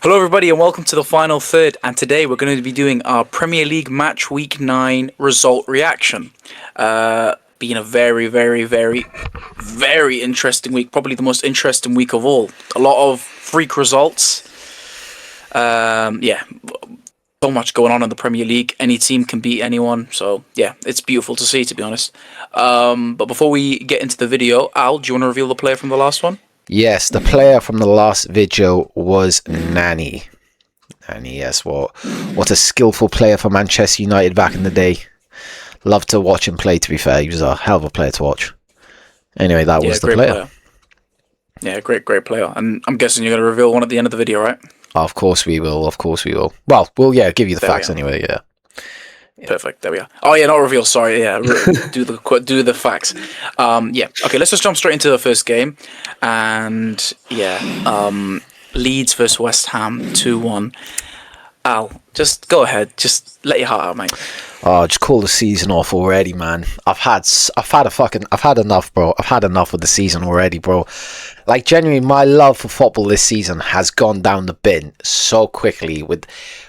Hello everybody and welcome to the final third, and today we're going to be doing our Premier League Matchweek 9 result reaction. Being a very, very, very, very interesting week, probably the most interesting week of all. A lot of freak results. So much going on in the Premier League. Any team can beat anyone, so yeah, it's beautiful to see, to be honest. But before we get into the video, Al, do you want to reveal the player from the last one? Yes, the player from the last video was Nani. Nani, yes, what a skillful player for Manchester United back in the day. Loved to watch him play, to be fair. He was a hell of a player to watch. Anyway, that was the player. Yeah, great player. And I'm guessing you're going to reveal one at the end of the video, right? Of course we will, Well, we'll give you the facts anyway, yeah. Perfect. There we are. Oh yeah, not reveal. Sorry. Yeah, do the facts. Okay. Let's just jump straight into the first game, and Leeds versus West Ham 2-1. Al, just go ahead. Just let your heart out, mate. Oh, just call the season off already, man. I've had enough, bro. I've had enough of the season already, bro. Like, genuinely, my love for football this season has gone down the bin so quickly. But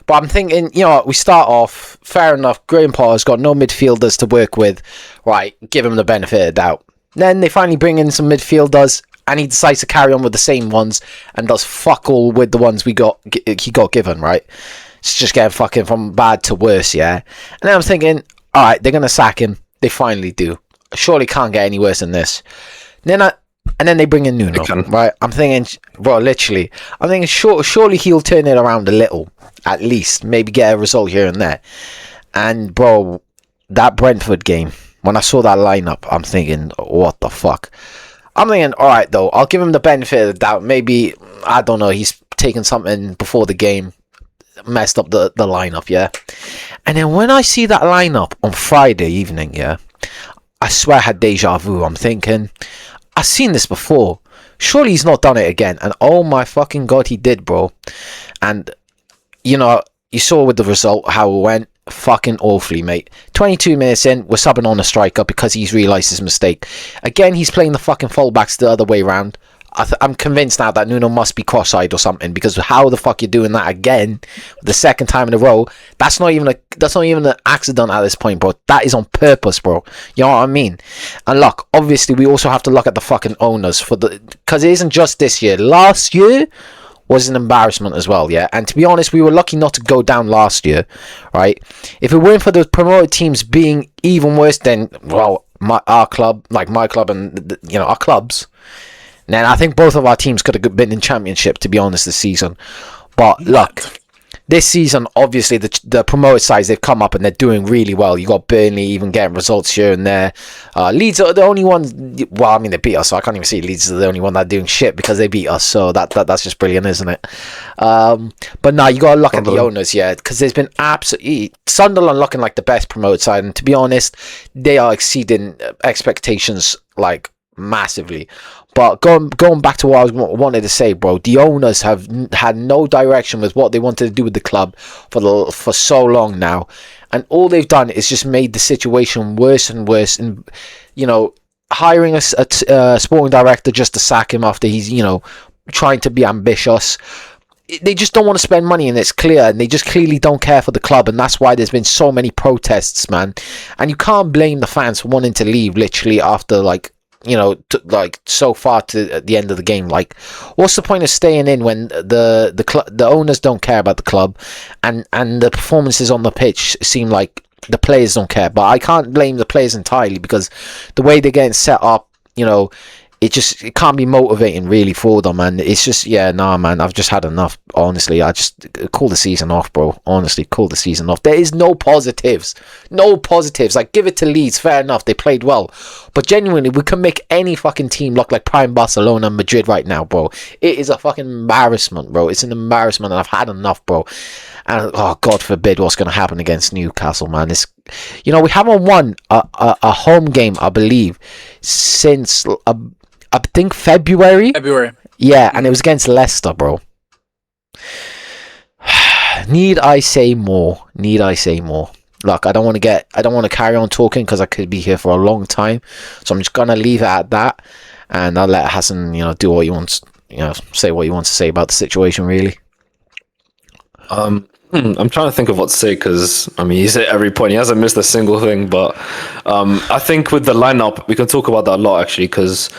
I'm thinking, we start off, fair enough, Graham Potter's got no midfielders to work with. Right, give him the benefit of the doubt. Then they finally bring in some midfielders, and he decides to carry on with the same ones, and does fuck all with the ones he got given, right? It's just getting fucking from bad to worse, yeah? And then I'm thinking, alright, they're going to sack him. They finally do. Surely can't get any worse than this. And then they bring in Nuno, right? I'm thinking, bro, literally. I'm thinking, surely he'll turn it around a little, at least. Maybe get a result here and there. And, bro, that Brentford game, when I saw that lineup, I'm thinking, what the fuck? I'm thinking, alright, though, I'll give him the benefit of the doubt. Maybe, I don't know, he's taken something before the game, messed up the lineup, yeah? And then when I see that lineup on Friday evening, yeah, I swear I had deja vu. I'm thinking, I've seen this before. Surely he's not done it again. And oh my fucking god, he did, bro. And, you saw with the result how it went. Fucking awfully, mate. 22 minutes in, we're subbing on a striker because he's realised his mistake. Again, he's playing the fucking fullbacks the other way round. I'm convinced now that Nuno must be cross-eyed or something, because how the fuck you're doing that again the second time in a row? That's not even an accident at this point, bro. That is on purpose, bro. You know what I mean? And look, obviously we also have to look at the fucking owners because it isn't just this year. Last year was an embarrassment as well, yeah. And to be honest, we were lucky not to go down last year, right? If it weren't for the promoted teams being even worse than our club, like my club, and our clubs. Then I think both of our teams could have been in championship, to be honest, this season. But look, this season, obviously, the promoted sides, they've come up and they're doing really well. You got Burnley even getting results here and there. Leeds are the only ones. Well, I mean, they beat us, so I can't even see Leeds are the only one that are doing shit because they beat us. So that's just brilliant, isn't it? But now you got to look at the owners, yeah, because there's been absolutely Sunderland looking like the best promoted side, and to be honest, they are exceeding expectations like massively. But going back to what I wanted to say, bro, the owners have had no direction with what they wanted to do with the club for so long now, and all they've done is just made the situation worse and worse. And hiring a sporting director just to sack him after he's trying to be ambitious. They just don't want to spend money, and it's clear, and they just clearly don't care for the club, and that's why there's been so many protests, man. And you can't blame the fans for wanting to leave literally after so far to the end of the game. Like, what's the point of staying in when the owners don't care about the club, and the performances on the pitch seem like the players don't care? But I can't blame the players entirely, because the way they're getting set up, it can't be motivating really for them, man. It's just, man, I've just had enough, honestly. I just call the season off, bro. Honestly, call the season off. There is no positives. Like, give it to Leeds, fair enough, they played well. But genuinely, we can make any fucking team look like prime Barcelona and Madrid right now, bro. It is a fucking embarrassment, bro. It's an embarrassment, and I've had enough, bro. And, oh, God forbid what's going to happen against Newcastle, man. It's, we haven't won a home game, I believe, since... I think February. Yeah, and it was against Leicester, bro. Need I say more? Look, I don't want to carry on talking because I could be here for a long time. So I'm just gonna leave it at that, and I'll let Hassan, do what he wants, say what he wants to say about the situation, really. I'm trying to think of what to say because I mean he's hit every point. He hasn't missed a single thing. But I think with the lineup, we can talk about that a lot actually because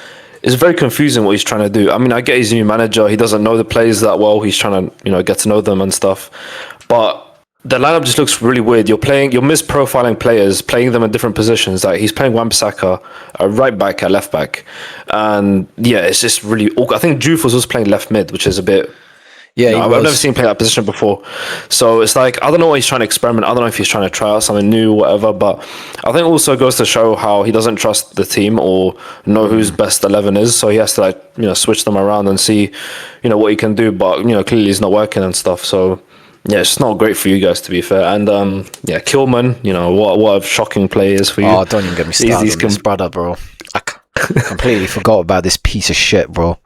it's very confusing what he's trying to do. I mean, I get he's a new manager. He doesn't know the players that well. He's trying to get to know them and stuff. But the lineup just looks really weird. You're misprofiling players, playing them in different positions. Like he's playing Wan-Bissaka a right back, a left back, and yeah, it's just really awkward. I think Juve was also playing left mid, which is a bit. Yeah, I've never seen him play that position before. So it's like, I don't know what he's trying to experiment. I don't know if he's trying to try out something new, whatever. But I think also goes to show how he doesn't trust the team or know whose best 11 is. So he has to switch them around and see, what he can do. But, clearly he's not working and stuff. So yeah, it's not great for you guys, to be fair. And yeah, Kilman, what a shocking play is for you. Oh, don't even get me started on this brother, bro. I completely forgot about this piece of shit, bro.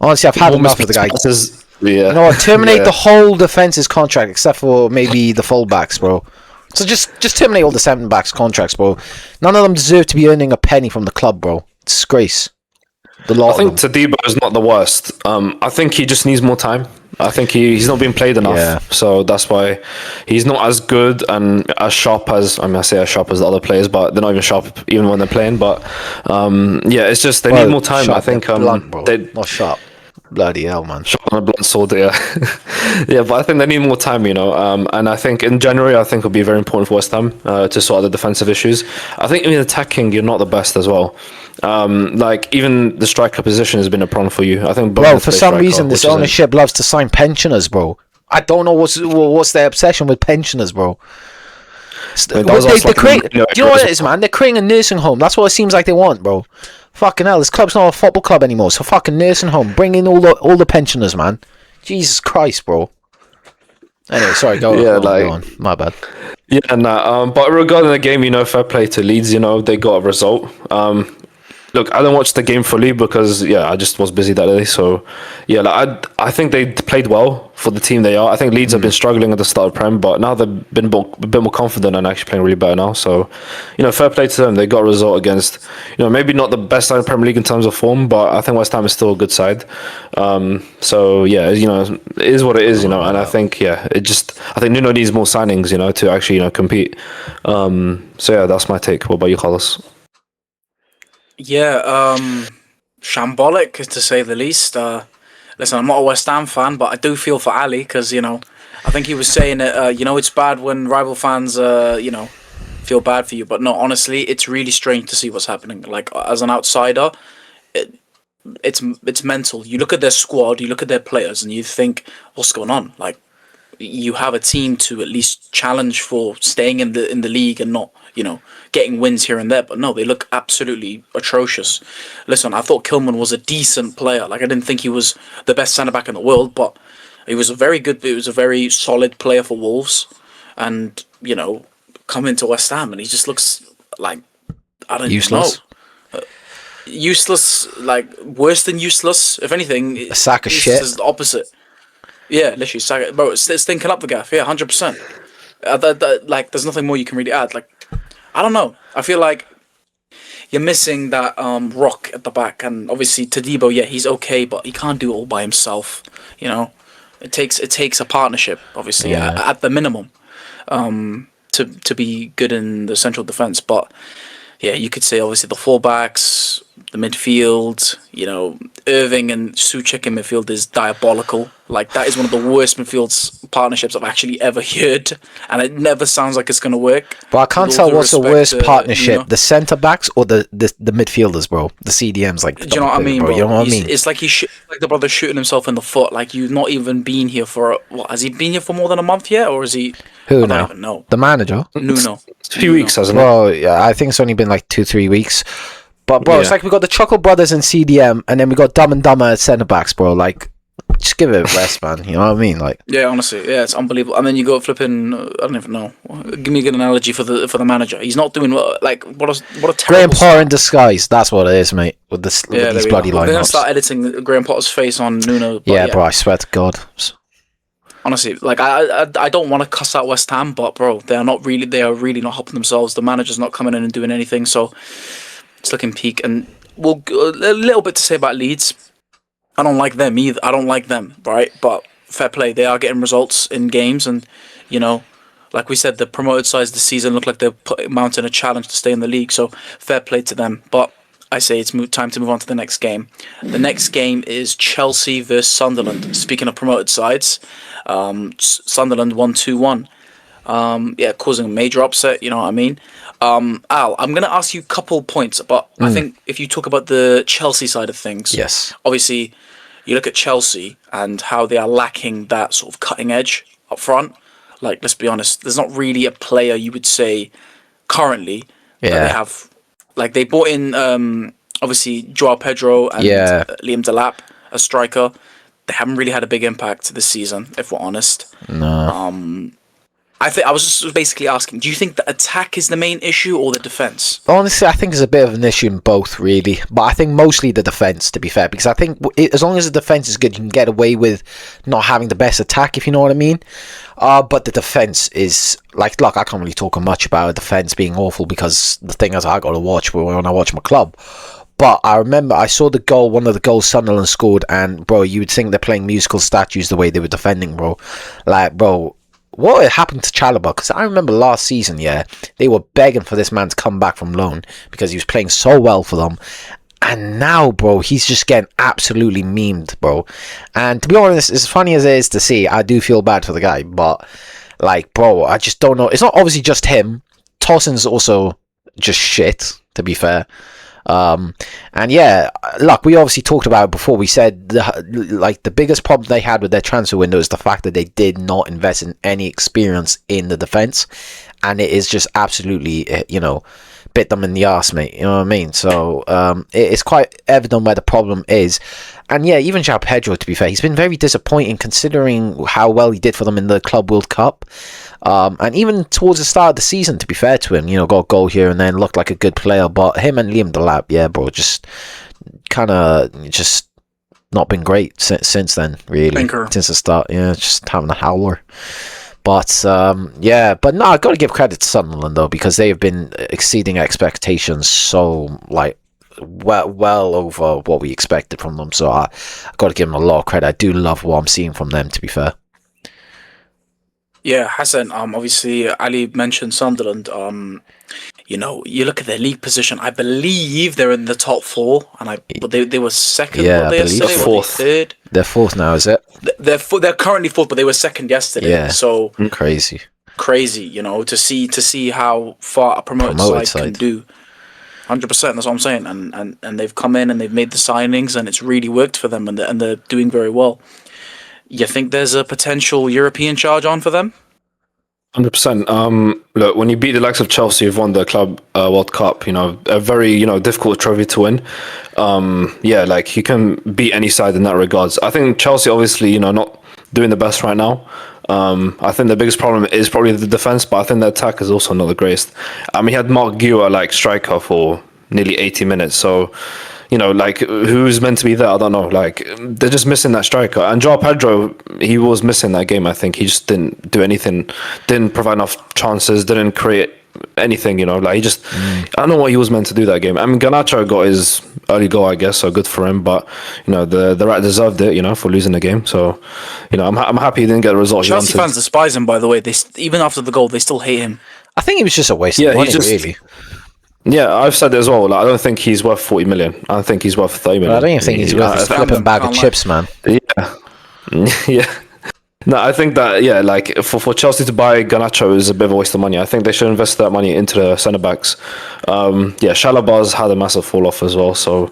Honestly, I've had enough of the guy. Yeah. You know what? Terminate the whole defense's contract except for maybe the fullbacks, bro. So just terminate all the centre backs contracts, bro. None of them deserve to be earning a penny from the club, bro. Disgrace. I think Tadibo is not the worst. I think he just needs more time. I think he's not being played enough, so that's why he's not as good and as sharp as I say as sharp as the other players, but they're not even sharp even when they're playing. But yeah, it's just they need more time. I think blunt, bro. Not sharp. Bloody hell, man. Shot on a blunt sword, yeah. Yeah, but I think they need more time, and I think in January, I think it'll be very important for West Ham to sort out the defensive issues. I think in attacking, you're not the best as well. Like, even the striker position has been a problem for you. I think bro, for some reason, this ownership loves to sign pensioners, bro. I don't know what's their obsession with pensioners, bro. Do you know what it is, man? They're creating a nursing home. That's what it seems like they want, bro. Fucking hell, this club's not a football club anymore. It's a fucking nursing home. Bring in all the pensioners, man. Jesus Christ, bro. Anyway, sorry, go on. My bad. Yeah, but regarding the game, fair play to Leeds. They got a result. Look, I don't watch the game fully because I just was busy that day. So I think they played well for the team they are. I think Leeds have been struggling at the start of Prem, but now they've been a bit more confident and actually playing really better now. So fair play to them. They got a result against maybe not the best side of Premier League in terms of form, but I think West Ham is still a good side. So yeah, it is what it is. And I think I think Nuno needs more signings to actually compete. So yeah, that's my take. What about you, Carlos? Yeah, shambolic to say the least. Listen, I'm not a West Ham fan, but I do feel for Ali because I think he was saying that it's bad when rival fans feel bad for you, but no, honestly, it's really strange to see what's happening. Like as an outsider, it's mental. You look at their squad, you look at their players, and you think, what's going on? Like you have a team to at least challenge for staying in the league and not getting wins here and there, but no, they look absolutely atrocious. Listen, I thought Kilman was a decent player. Like I didn't think he was the best centre back in the world, but he was a very solid player for Wolves, and come into West Ham and he just looks like I don't useless. Know. Useless, like worse than useless. If anything, a sack of shit. Is the opposite. Yeah, literally, sack. Bro, it's stinking up the gaff. Yeah, 100%. Like, there's nothing more you can really add. Like, I don't know. I feel like you're missing that rock at the back, and obviously Tadibo. Yeah, he's okay, but he can't do it all by himself. It takes a partnership, obviously, at the minimum, to be good in the central defense. But yeah, you could say obviously the fullbacks, the midfield, Irving and Souček in midfield is diabolical. Like that is one of the worst midfield partnerships I've actually ever heard, and it never sounds like it's going to work. But I can't tell what's the worst partnership: the centre backs or the midfielders, bro. The CDMs, like. Do you know what I mean, bro? You know what I mean? It's like like the brother shooting himself in the foot. Like you've not even been here for what? Has he been here for more than a month yet, or is he? Who now? I don't even know. The manager. Nuno. It's a few weeks, hasn't it? Well, yeah, I think it's only been like 2-3 weeks. But bro, it's like we got the Chuckle Brothers in CDM, and then we got Dumb and Dumber at centre backs, bro. Like, just give it a rest, man. You know what I mean? Like, yeah, honestly, yeah, it's unbelievable. And then you go flipping. I don't even know. Give me a good analogy for the manager. He's not doing what a terrible. Graham Potter in disguise. That's what it is, mate. With these bloody lineups. They're gonna start editing Graham Potter's face on Nuno. Yeah, bro. I swear to God. Honestly, like I don't want to cuss out West Ham, but bro, they are really not helping themselves. The manager's not coming in and doing anything, so it's looking peak. And a little bit to say about Leeds. I don't like them either. I don't like them, right? But fair play. They are getting results in games, and you know, like we said, the promoted sides this season look like they're mounting a challenge to stay in the league. So fair play to them. But I say it's time to move on to the next game. The next game is Chelsea versus Sunderland. Speaking of promoted sides, Sunderland won 2-1. Yeah, causing a major upset. You know what I mean? Al, I'm going to ask you a couple points, but I think if you talk about the Chelsea side of things, Yes. obviously you look at Chelsea and how they are lacking that sort of cutting edge up front. Like, let's be honest, there's not really a player you would say currently that they have. Like, they bought in, obviously, Joao Pedro and Liam Delap, a striker. They haven't really had a big impact this season, if we're honest. No. I was just basically asking, do you think the attack is the main issue or the defence? Honestly, I think there's a bit of an issue in both, really. But I think mostly the defence, to be fair. Because I think as long as the defence is good, you can get away with not having the best attack, if you know what I mean. But the defence is... Like, look, I can't really talk much about defence being awful because the thing is, I got to watch when I watch my club. But I remember I saw one of the goals Sunderland scored, and, bro, you would think they're playing musical statues the way they were defending, bro. Like, bro... What happened to Chalobah? Because I remember last season, they were begging for this man to come back from loan because he was playing so well for them. And now, bro, he's just getting absolutely memed, bro. And to be honest, as funny as it is to see, I do feel bad for the guy. But, like, bro, I just don't know. It's not obviously just him. Tossin's also just shit, to be fair. And yeah, look, we obviously talked about it before. We said the biggest problem they had with their transfer window is the fact that they did not invest in any experience in the defense, and it is just absolutely bit them in the arse, mate. You know what I mean? So it's quite evident where the problem is. And yeah, even Joao Pedro, to be fair, he's been very disappointing considering how well he did for them in the Club World Cup. And even towards the start of the season, to be fair to him, got a goal here and then, looked like a good player. But him and Liam Delap, yeah, bro, just kind of just not been great since then, really. Since the start, just having a howler. But but no, I got to give credit to Sunderland though, because they have been exceeding expectations so well over what we expected from them. So I got to give them a lot of credit. I do love what I'm seeing from them, to be fair. Yeah, Hassan, obviously Ali mentioned Sunderland. You look at their league position. I believe they're in the top four, but they were second. Yeah, I believe fourth. Third. They're fourth now, is it? They're currently fourth, but they were second yesterday. Yeah. So crazy. To see how far a promoted side can do. 100%. That's what I'm saying. And they've come in and they've made the signings, and it's really worked for them, and they're doing very well. You think there's a potential European charge on for them? 100%. Look, when you beat the likes of Chelsea, you've won the Club World Cup. A very difficult trophy to win. You can beat any side in that regards. I think Chelsea, obviously, not doing the best right now. I think the biggest problem is probably the defense, but I think the attack is also not the greatest. He had Mark Guewa striker for nearly 80 minutes, so. Who's meant to be there? I don't know. They're just missing that striker. And Joao Pedro, he was missing that game, I think. He just didn't do anything, didn't provide enough chances, didn't create anything, he just... I don't know what he was meant to do that game. Garnacho got his early goal, I guess, so good for him. But, the Rat deserved it, for losing the game. So, I'm happy he didn't get the result Chelsea fans despise him, by the way. Even after the goal, they still hate him. I think he was just a waste of money, really. Yeah, I've said it as well. I don't think he's worth 40 million. I think he's worth 30 million. I don't even think he's worth a flipping bag of chips, man. Yeah. Yeah. No, I think that, for Chelsea to buy Garnacho is a bit of a waste of money. I think they should invest that money into the centre-backs. Chalobah's had a massive fall-off as well. So,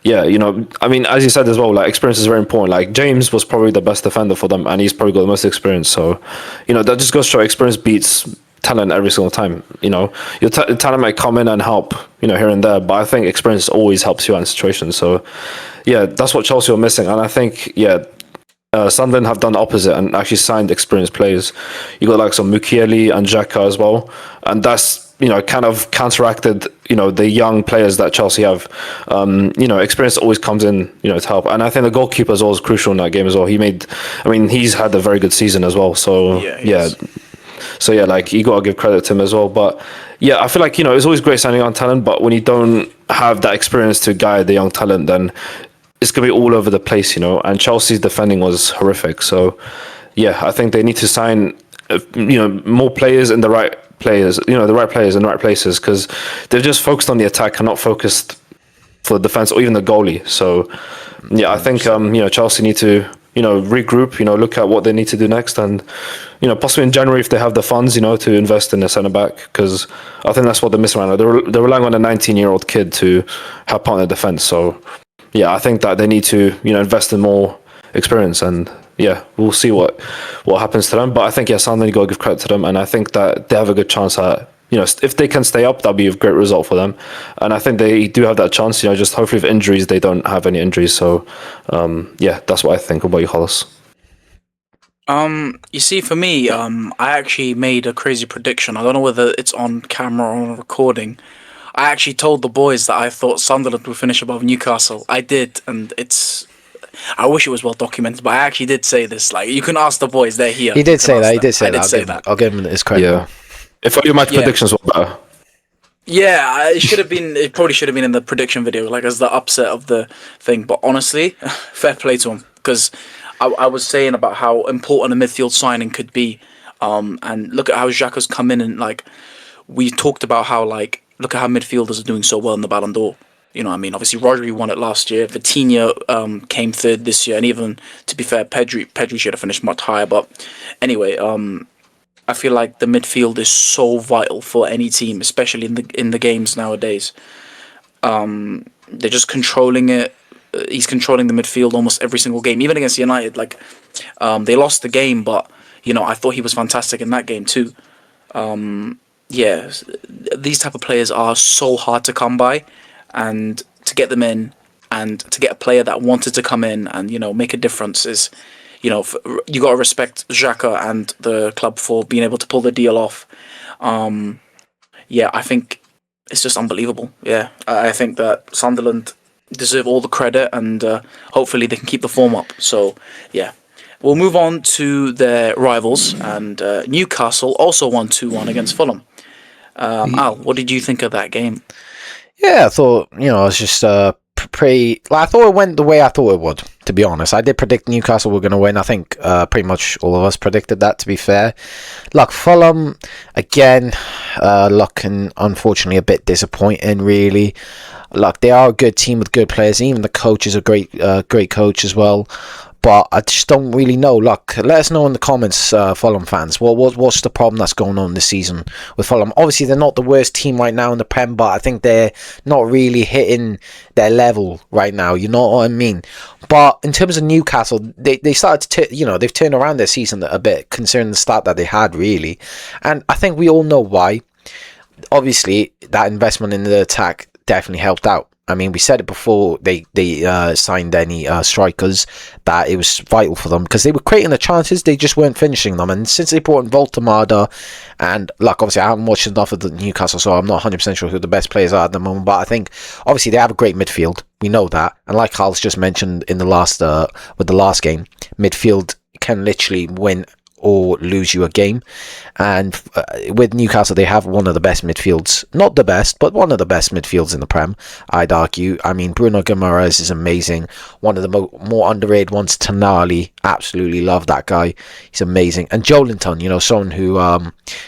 as you said as well, experience is very important. James was probably the best defender for them, and he's probably got the most experience. So, that just goes to show experience beats talent every single time. Your talent might come in and help, here and there, but I think experience always helps you out in situations. So, that's what Chelsea are missing, and I think, Sunderland have done the opposite and actually signed experienced players. You got some Mukiele and Xhaka as well, and that's kind of counteracted the young players that Chelsea have. Experience always comes in to help, and I think the goalkeeper is always crucial in that game as well. He's had a very good season as well. So So you gotta give credit to him as well. But I feel like it's always great signing on talent, but when you don't have that experience to guide the young talent, then it's going to be all over the place, and Chelsea's defending was horrific. So, yeah, I think they need to sign, more players and the right players, the right players in the right places, because they've just focused on the attack and not focused for the defense or even the goalie. So, yeah, I think, Chelsea need to, regroup, look at what they need to do next, and, possibly in January if they have the funds, to invest in a centre back, because I think that's what they're missing right now. They're relying on a 19-year-old kid to help out in the defense. So, yeah, I think that they need to, invest in more experience, and yeah, we'll see what happens to them. But I think, yeah, Sunderland, you got to give credit to them, and I think that they have a good chance at, if they can stay up, that'll be a great result for them. And I think they do have that chance, just hopefully with injuries, they don't have any injuries. So, yeah, that's what I think. What about you, Hollis? You see, for me, I actually made a crazy prediction. I don't know whether it's on camera or on recording. I actually told the boys that I thought Sunderland would finish above Newcastle. I did, and I wish it was well documented, but I actually did say this. Like, you can ask the boys; they're here. He did say that. He did say I that. did say that. I'll give him his credit. Yeah. If all your match predictions were better. Yeah, it should have been. It probably should have been in the prediction video, like as the upset of the thing. But honestly, fair play to him, because I was saying about how important a midfield signing could be. And look at how Xhaka's come in, and like we talked about how look at how midfielders are doing so well in the Ballon d'Or. You know what I mean? Obviously, Rodri won it last year. Vitinha came third this year, and even to be fair, Pedri should have finished much higher. But anyway, I feel like the midfield is so vital for any team, especially in the games nowadays. They're just controlling it. He's controlling the midfield almost every single game, even against United. They lost the game, but I thought he was fantastic in that game too. Yeah, these type of players are so hard to come by, and to get them in, and to get a player that wanted to come in and make a difference is, you got to respect Xhaka and the club for being able to pull the deal off. Yeah, I think it's just unbelievable. Yeah, I think that Sunderland deserve all the credit, and hopefully they can keep the form up. So yeah. We'll move on to their rivals, and Newcastle also won 2-1 against Fulham. Al, what did you think of that game? Yeah, I thought, it was just pretty... I thought it went the way I thought it would, to be honest. I did predict Newcastle were going to win. I think pretty much all of us predicted that, to be fair. Look, Fulham, again, looking unfortunately a bit disappointing, really. Look, they are a good team with good players. Even the coach is a great coach as well. But I just don't really know. Look, let us know in the comments, Fulham fans. What's the problem that's going on this season with Fulham? Obviously, they're not the worst team right now in the Prem, but I think they're not really hitting their level right now. You know what I mean? But in terms of Newcastle, they started to, they've turned around their season a bit, considering the start that they had, really. And I think we all know why. Obviously, that investment in the attack definitely helped out. I mean, we said it before they signed any strikers, that it was vital for them because they were creating the chances, they just weren't finishing them. And since they brought in Voltemada, and look, obviously I haven't watched enough of the Newcastle, so I'm not 100% sure who the best players are at the moment, but I think obviously they have a great midfield. We know that, and like Carl's just mentioned in the last with the last game, midfield can literally win or lose you a game. And with Newcastle, they have one of the best midfields. Not the best, but one of the best midfields in the Prem, I'd argue. I mean, Bruno Guimaraes is amazing. One of the more underrated ones, Tonali. Absolutely love that guy. He's amazing. And Joelinton, someone who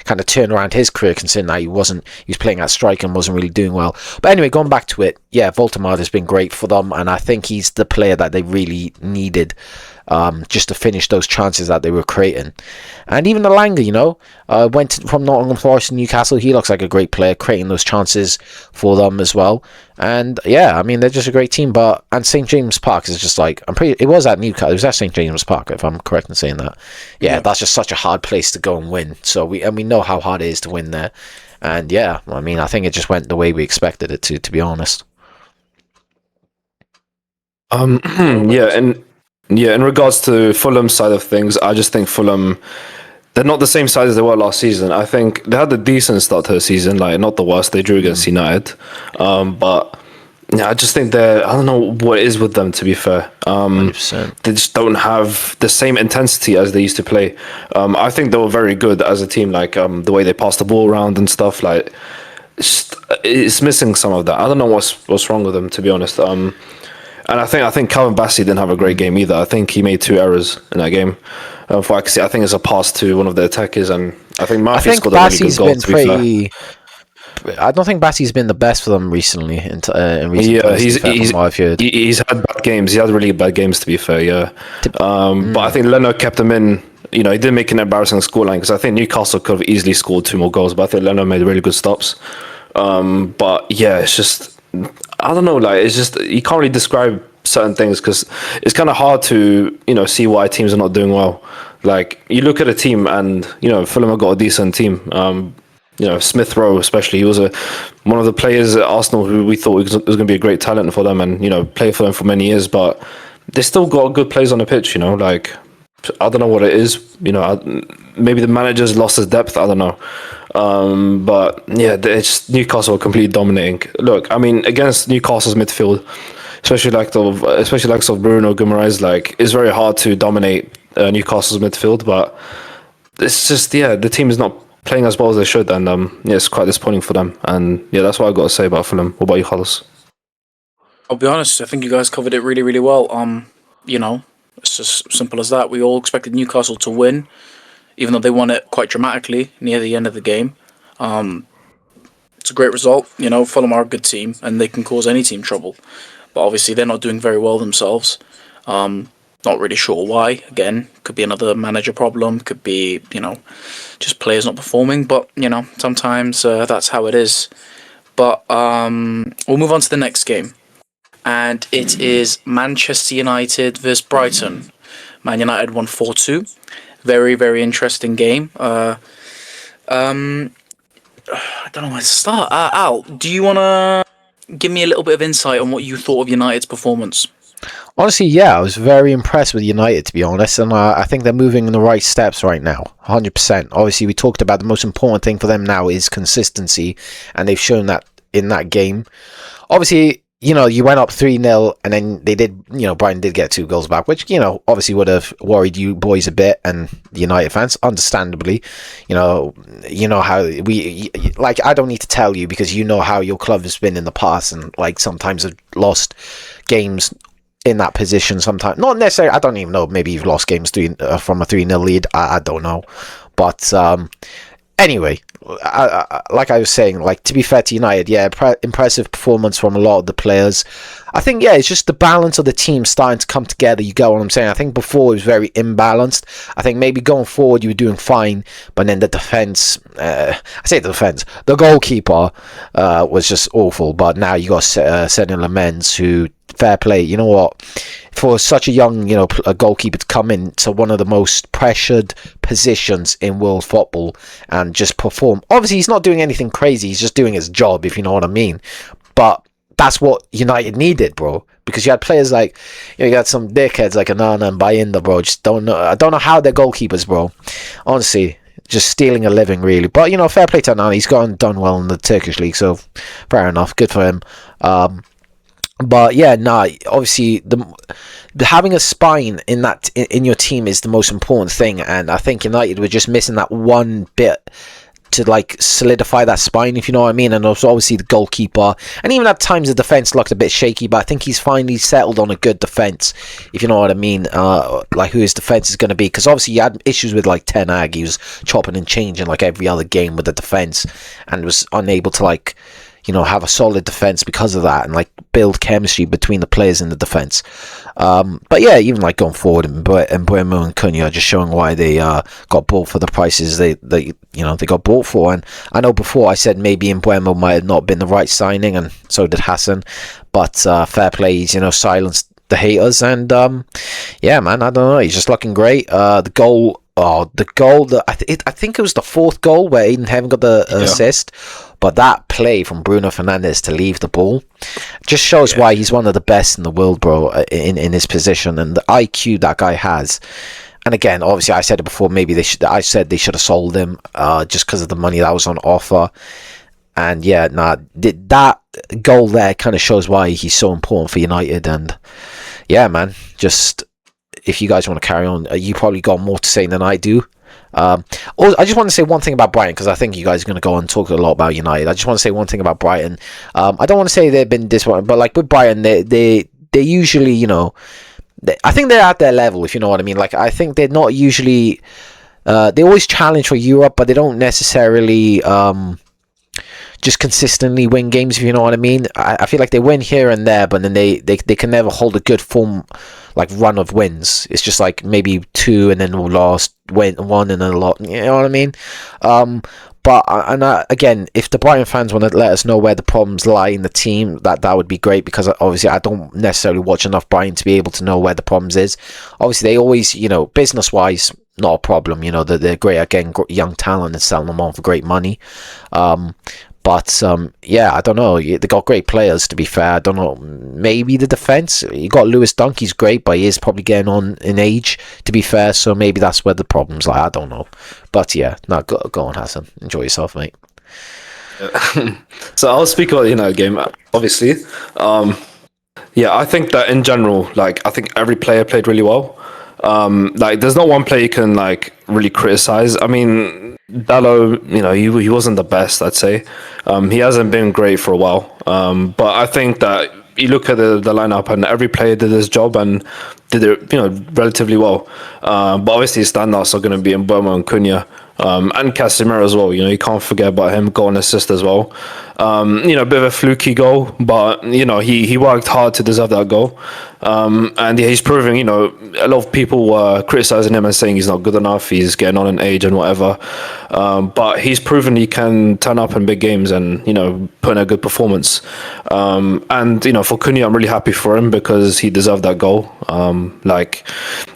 kind of turned around his career, considering that he was playing at strike and wasn't really doing well. But anyway, going back to it, yeah, Voltemada has been great for them, and I think he's the player that they really needed just to finish those chances that they were creating. And even Elanga, went from Nottingham Forest to Newcastle. He looks like a great player, creating those chances for them as well. And yeah, I mean, they're just a great team. And St. James Park is just it was at Newcastle. It was at St. James Park, if I'm correct in saying that. Yeah, that's just such a hard place to go and win. So we know how hard it is to win there. And yeah, I mean, I think it just went the way we expected it to be honest. Yeah, in regards to Fulham's side of things, I just think Fulham, they're not the same size as they were last season. I think they had a decent start to the season, not the worst. They drew against United. But yeah, I just think I don't know what it is with them, to be fair. 100%. They just don't have the same intensity as they used to play. I think they were very good as a team, the way they passed the ball around and stuff. It's missing some of that. I don't know what's wrong with them, to be honest. And I think Calvin Bassey didn't have a great game either. I think he made 2 errors in that game. For I can see, I think it's a pass to one of the attackers, and I think Murphy scored a really good goal. To be fair. I don't think Bassey's been the best for them recently in recent Yeah, times. he's had bad games. He had really bad games, to be fair. Yeah, but I think Leno kept him in. He didn't make an embarrassing scoreline because I think Newcastle could have easily scored 2 more goals. But I think Leno made really good stops. But yeah, it's just I don't know. Like it's just you can't really describe certain things because it's kind of hard to see why teams are not doing well. Like you look at a team and Fulham have got a decent team. Smith Rowe especially, he was one of the players at Arsenal who we thought was going to be a great talent for them and play for them for many years, but they still got good players on the pitch. Like I don't know what it is. Maybe the manager's lost his depth. I don't know. But yeah, it's Newcastle are completely dominating. Look, I mean, against Newcastle's midfield, especially like of Bruno Guimaraes, like it's very hard to dominate Newcastle's midfield. But it's just the team is not playing as well as they should, and it's quite disappointing for them. And yeah, that's what I got to say about Fulham. What about you, Carlos? I'll be honest, I think you guys covered it really, really well. It's just simple as that. We all expected Newcastle to win, even though they won it quite dramatically near the end of the game. It's a great result. Fulham are a good team, and they can cause any team trouble. But obviously, they're not doing very well themselves. Not really sure why. Again, could be another manager problem. Could be, just players not performing. But, sometimes that's how it is. But we'll move on to the next game. And it is Manchester United versus Brighton. Man United won 4-2. Very, very interesting game. I don't know where to start. Al, do you want to give me a little bit of insight on what you thought of United's performance? Honestly, yeah, I was very impressed with United, to be honest, and I think they're moving in the right steps right now, 100%. Obviously, we talked about the most important thing for them now is consistency, and they've shown that in that game. Obviously, you went up 3-0, and then they did, Brighton did get 2 goals back, which, obviously would have worried you boys a bit, and the United fans, understandably. How I don't need to tell you, because you know how your club has been in the past, and, sometimes have lost games in that position sometimes. Not necessarily, I don't even know, maybe you've lost games from a 3-0 lead, I don't know. But anyway, like I was saying, to be fair to United, yeah, impressive performance from a lot of the players. I think, yeah, it's just the balance of the team starting to come together. You get what I'm saying? I think before it was very imbalanced. I think maybe going forward you were doing fine, but then the defence, the goalkeeper was just awful. But now you got Senna Lamens, who, fair play, you know what? For such a young, a goalkeeper to come in to one of the most pressured positions in world football and just perform. Obviously, he's not doing anything crazy. He's just doing his job, if you know what I mean. But that's what United needed, bro. Because you had players like, you got some dickheads like Anana and Bayinda, bro. Just don't know. I don't know how they're goalkeepers, bro. Honestly, just stealing a living, really. But fair play to Anana. He's done well in the Turkish league, so fair enough. Good for him. But yeah, obviously the having a spine in your team is the most important thing, and I think United were just missing that one bit to solidify that spine, if you know what I mean. And also obviously the goalkeeper, and even at times the defense looked a bit shaky, but I think he's finally settled on a good defense, if you know what I mean. Who his defense is going to be, because obviously you had issues with Ten Hag. He was chopping and changing every other game with the defense, and was unable to have a solid defense because of that, and build chemistry between the players in the defense. But yeah, even going forward, and Mbeumo and Cunha are just showing why they got bought for the prices they got bought for. And I know before I said maybe Mbeumo might have not been the right signing, and so did Hassan. But fair play, he's silenced the haters, and yeah, man, I don't know, he's just looking great. The goal, I think it was the 4th goal where Aiden Heaven got the assist. But that play from Bruno Fernandes to leave the ball just shows why he's one of the best in the world, bro, in his position, and the IQ that guy has. And again, obviously, I said it before, maybe they should have sold him just because of the money that was on offer. And yeah, that goal there kind of shows why he's so important for United. And yeah, man, just if you guys want to carry on, you probably got more to say than I do. Also, I just want to say one thing about Brighton, because I think you guys are going to go and talk a lot about United. I just want to say one thing about Brighton. I don't want to say they've been disappointed, but with Brighton, they they usually, I think they're at their level, if you know what I mean. Like, I think they're not usually, they always challenge for Europe, but they don't necessarily just consistently win games, if you know what I mean. I feel like they win here and there, but then they can never hold a good form, like, run of wins. It's just like maybe 2 and then lost, win 1 and then a lot. You know what I mean? Again, if the Brighton fans want to let us know where the problems lie in the team, that would be great, because obviously I don't necessarily watch enough Brighton to be able to know where the problems is. Obviously, they always, business-wise, not a problem. They're great at getting young talent and selling them on for great money. Yeah, I don't know. They got great players, to be fair. I don't know. Maybe the defence. You got Lewis Dunk. He's great, but he is probably getting on in age, to be fair. So maybe that's where the problems lie. I don't know. But yeah, no, go on, Hassan. Enjoy yourself, mate. So I'll speak about the United game, obviously. Yeah, I think that in general, like, I think every player played really well. Like, there's not one player you can, like, really criticize. I mean, Dallo, he wasn't the best, I'd say. He hasn't been great for a while. But I think that you look at the lineup, and every player did his job and did it, relatively well. But obviously, standouts are going to be Mbeumo and Cunha. And Casemiro as well. You can't forget about him, goal and assist as well. A bit of a fluky goal, but he worked hard to deserve that goal. And yeah, he's proving. A lot of people were criticizing him and saying he's not good enough. He's getting on in age and whatever. But he's proven he can turn up in big games and put in a good performance. And for Cunha, I'm really happy for him because he deserved that goal.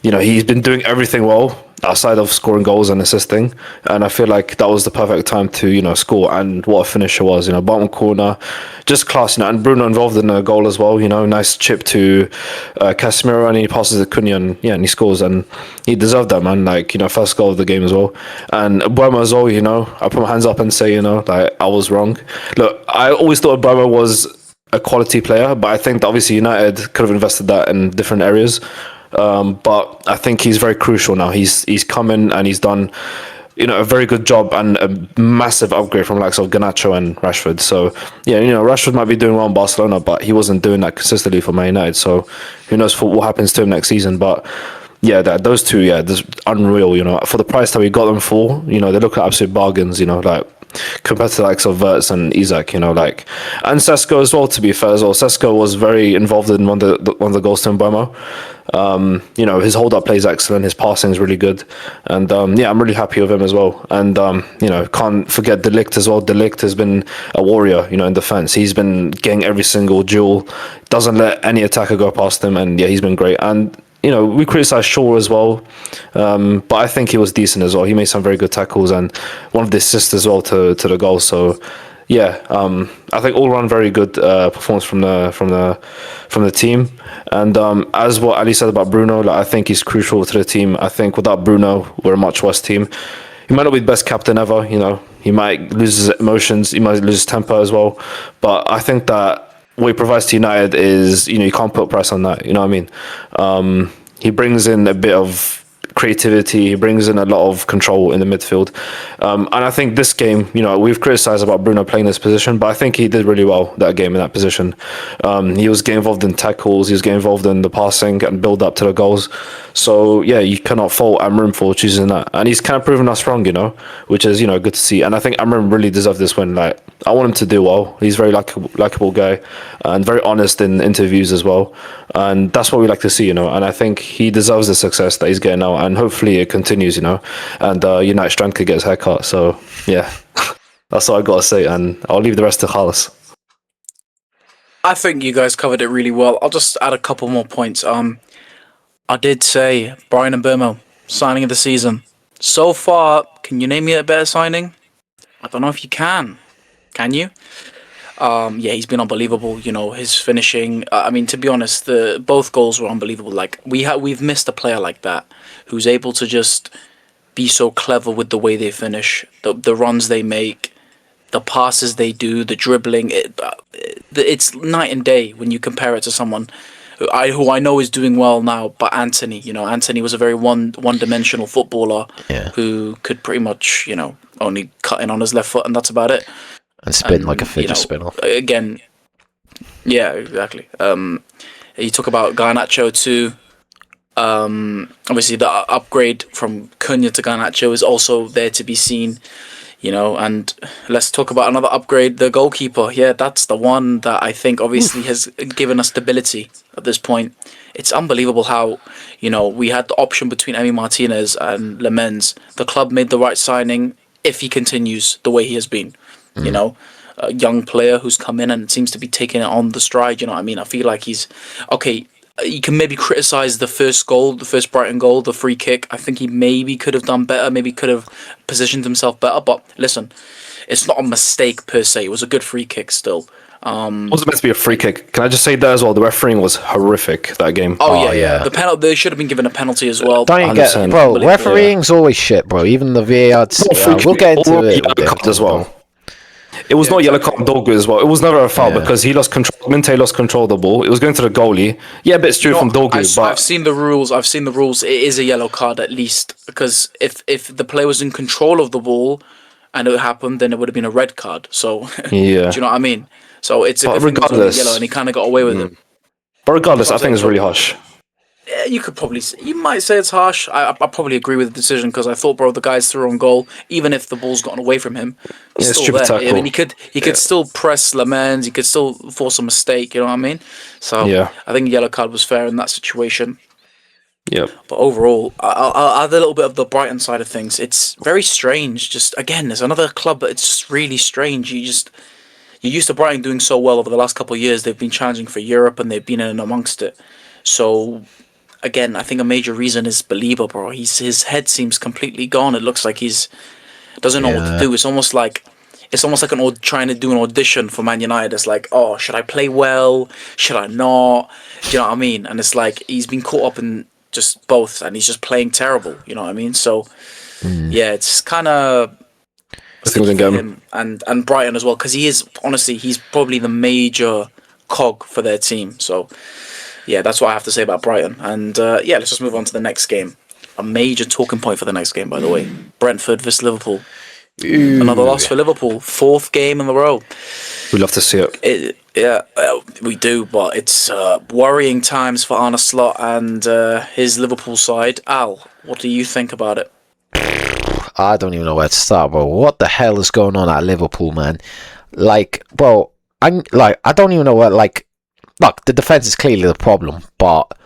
He's been doing everything well outside of scoring goals and assisting, and I feel like that was the perfect time to score. And what a finish it was, bottom corner, just class. And Bruno involved in a goal as well. Nice chip to Casemiro, and he passes to Cunha, and he scores, and he deserved that, man. First goal of the game as well. And Burma as well. I put my hands up and say, like, I was wrong. Look, I always thought Burma was a quality player, but I think that obviously United could have invested that in different areas. But I think he's very crucial now. He's come in and he's done, a very good job and a massive upgrade from likes of Garnacho and Rashford. So yeah, Rashford might be doing well in Barcelona, but he wasn't doing that consistently for Man United. So who knows what happens to him next season? But yeah, those two, just unreal. For the price that we got them for, they look like absolute bargains. Like, compared to the likes of Verts and Isak, and Sesko as well. To be fair, as well, Sesko was very involved in one of the goals to Mbeumo. His hold-up play is excellent. His passing is really good, and I'm really happy with him as well. And can't forget De Ligt as well. De Ligt has been a warrior, in defence. He's been getting every single duel, doesn't let any attacker go past him, and he's been great. And we criticised Shaw as well, but I think he was decent as well. He made some very good tackles and one of the assists as well to the goal. So yeah, I think all round very good performance from the team. And as what Ali said about Bruno, I think he's crucial to the team. I think without Bruno, we're a much worse team. He might not be the best captain ever. He might lose his emotions. He might lose his temper as well. But I think that what he provides to United is, you can't put a price on that. You know what I mean? He brings in a bit of creativity. He brings in a lot of control in the midfield. And I think this game, we've criticised about Bruno playing this position, but I think he did really well that game in that position. He was getting involved in tackles. He was getting involved in the passing and build up to the goals. So yeah, you cannot fault Amram for choosing that. And he's kind of proven us wrong, which is, good to see. And I think Amram really deserved this win. Like, I want him to do well. He's a very likable guy and very honest in interviews as well. And that's what we like to see, And I think he deserves the success that he's getting now. And hopefully it continues, And United strength could get his haircut. So yeah, that's all I got to say. And I'll leave the rest to Carlos. I think you guys covered it really well. I'll just add a couple more points. I did say Brian Mbeumo, signing of the season. So far, can you name me a better signing? I don't know if you can. Can you? He's been unbelievable. His finishing. To be honest, both goals were unbelievable. Like, we've missed a player like that who's able to just be so clever with the way they finish, the runs they make, the passes they do, the dribbling. It's night and day when you compare it to someone who I know is doing well now, but Anthony. Anthony was a very one-dimensional footballer who could pretty much, only cut in on his left foot, and that's about it. And spin like a fidget spinner. Again, yeah, exactly. You talk about Garnacho too. Obviously, the upgrade from Cunha to Garnacho is also there to be seen. And let's talk about another upgrade, the goalkeeper. Yeah, that's the one that I think obviously has given us stability at this point. It's unbelievable how, we had the option between Emi Martinez and Lemens. The club made the right signing if he continues the way he has been. A young player who's come in and seems to be taking it on the stride. You know what I mean? I feel like he's okay. You can maybe criticize the first Brighton goal, the free kick. I think he maybe could have done better, maybe could have positioned himself better. But listen, it's not a mistake per se. It was a good free kick still. It wasn't meant to be a free kick. Can I just say that as well? The refereeing was horrific that game. Oh yeah. The penalty. They should have been given a penalty as well. Don't get, bro. Refereeing's always shit, bro. Even the VAR. We'll get into it as well. It was not yellow card Dogu as well. It was never a foul because he lost control. Minte lost control of the ball. It was going to the goalie. Yeah, a bit stupid from Dogu. But I've seen the rules. It is a yellow card at least, because if the player was in control of the ball and it happened, then it would have been a red card. So do you know what I mean? So it's a regardless yellow, and he kind of got away with it. But regardless, I think it's really harsh. Yeah, you might say it's harsh. I probably agree with the decision because I thought, bro, the guy's through on goal. Even if the ball's gotten away from him, he's still there. Tackle. I mean, he could still press Lemens. He could still force a mistake. You know what I mean? So I think yellow card was fair in that situation. Yeah. But overall, I'll add a little bit of the Brighton side of things. It's very strange. Just again, there's another club, but it's just really strange. You're used to Brighton doing so well over the last couple of years. They've been challenging for Europe and they've been in and amongst it. So again, I think a major reason is Belieber, bro. His head seems completely gone. It looks like he's doesn't know what to do. It's almost like trying to do an audition for Man United. It's like, oh, should I play well? Should I not? Do you know what I mean? And it's like he's been caught up in just both, and he's just playing terrible. You know what I mean? So yeah, it's kind of him and Brighton as well, because he's probably the major cog for their team. So yeah, that's what I have to say about Brighton. And let's just move on to the next game. A major talking point for the next game, by the way. Brentford vs Liverpool. Another loss for Liverpool. 4th game in a row. We love to see it. We do, but it's worrying times for Arne Slot and his Liverpool side. Al, what do you think about it? I don't even know where to start, bro. What the hell is going on at Liverpool, man? Like, bro, I don't even know what, like, look, the defense is clearly the problem, but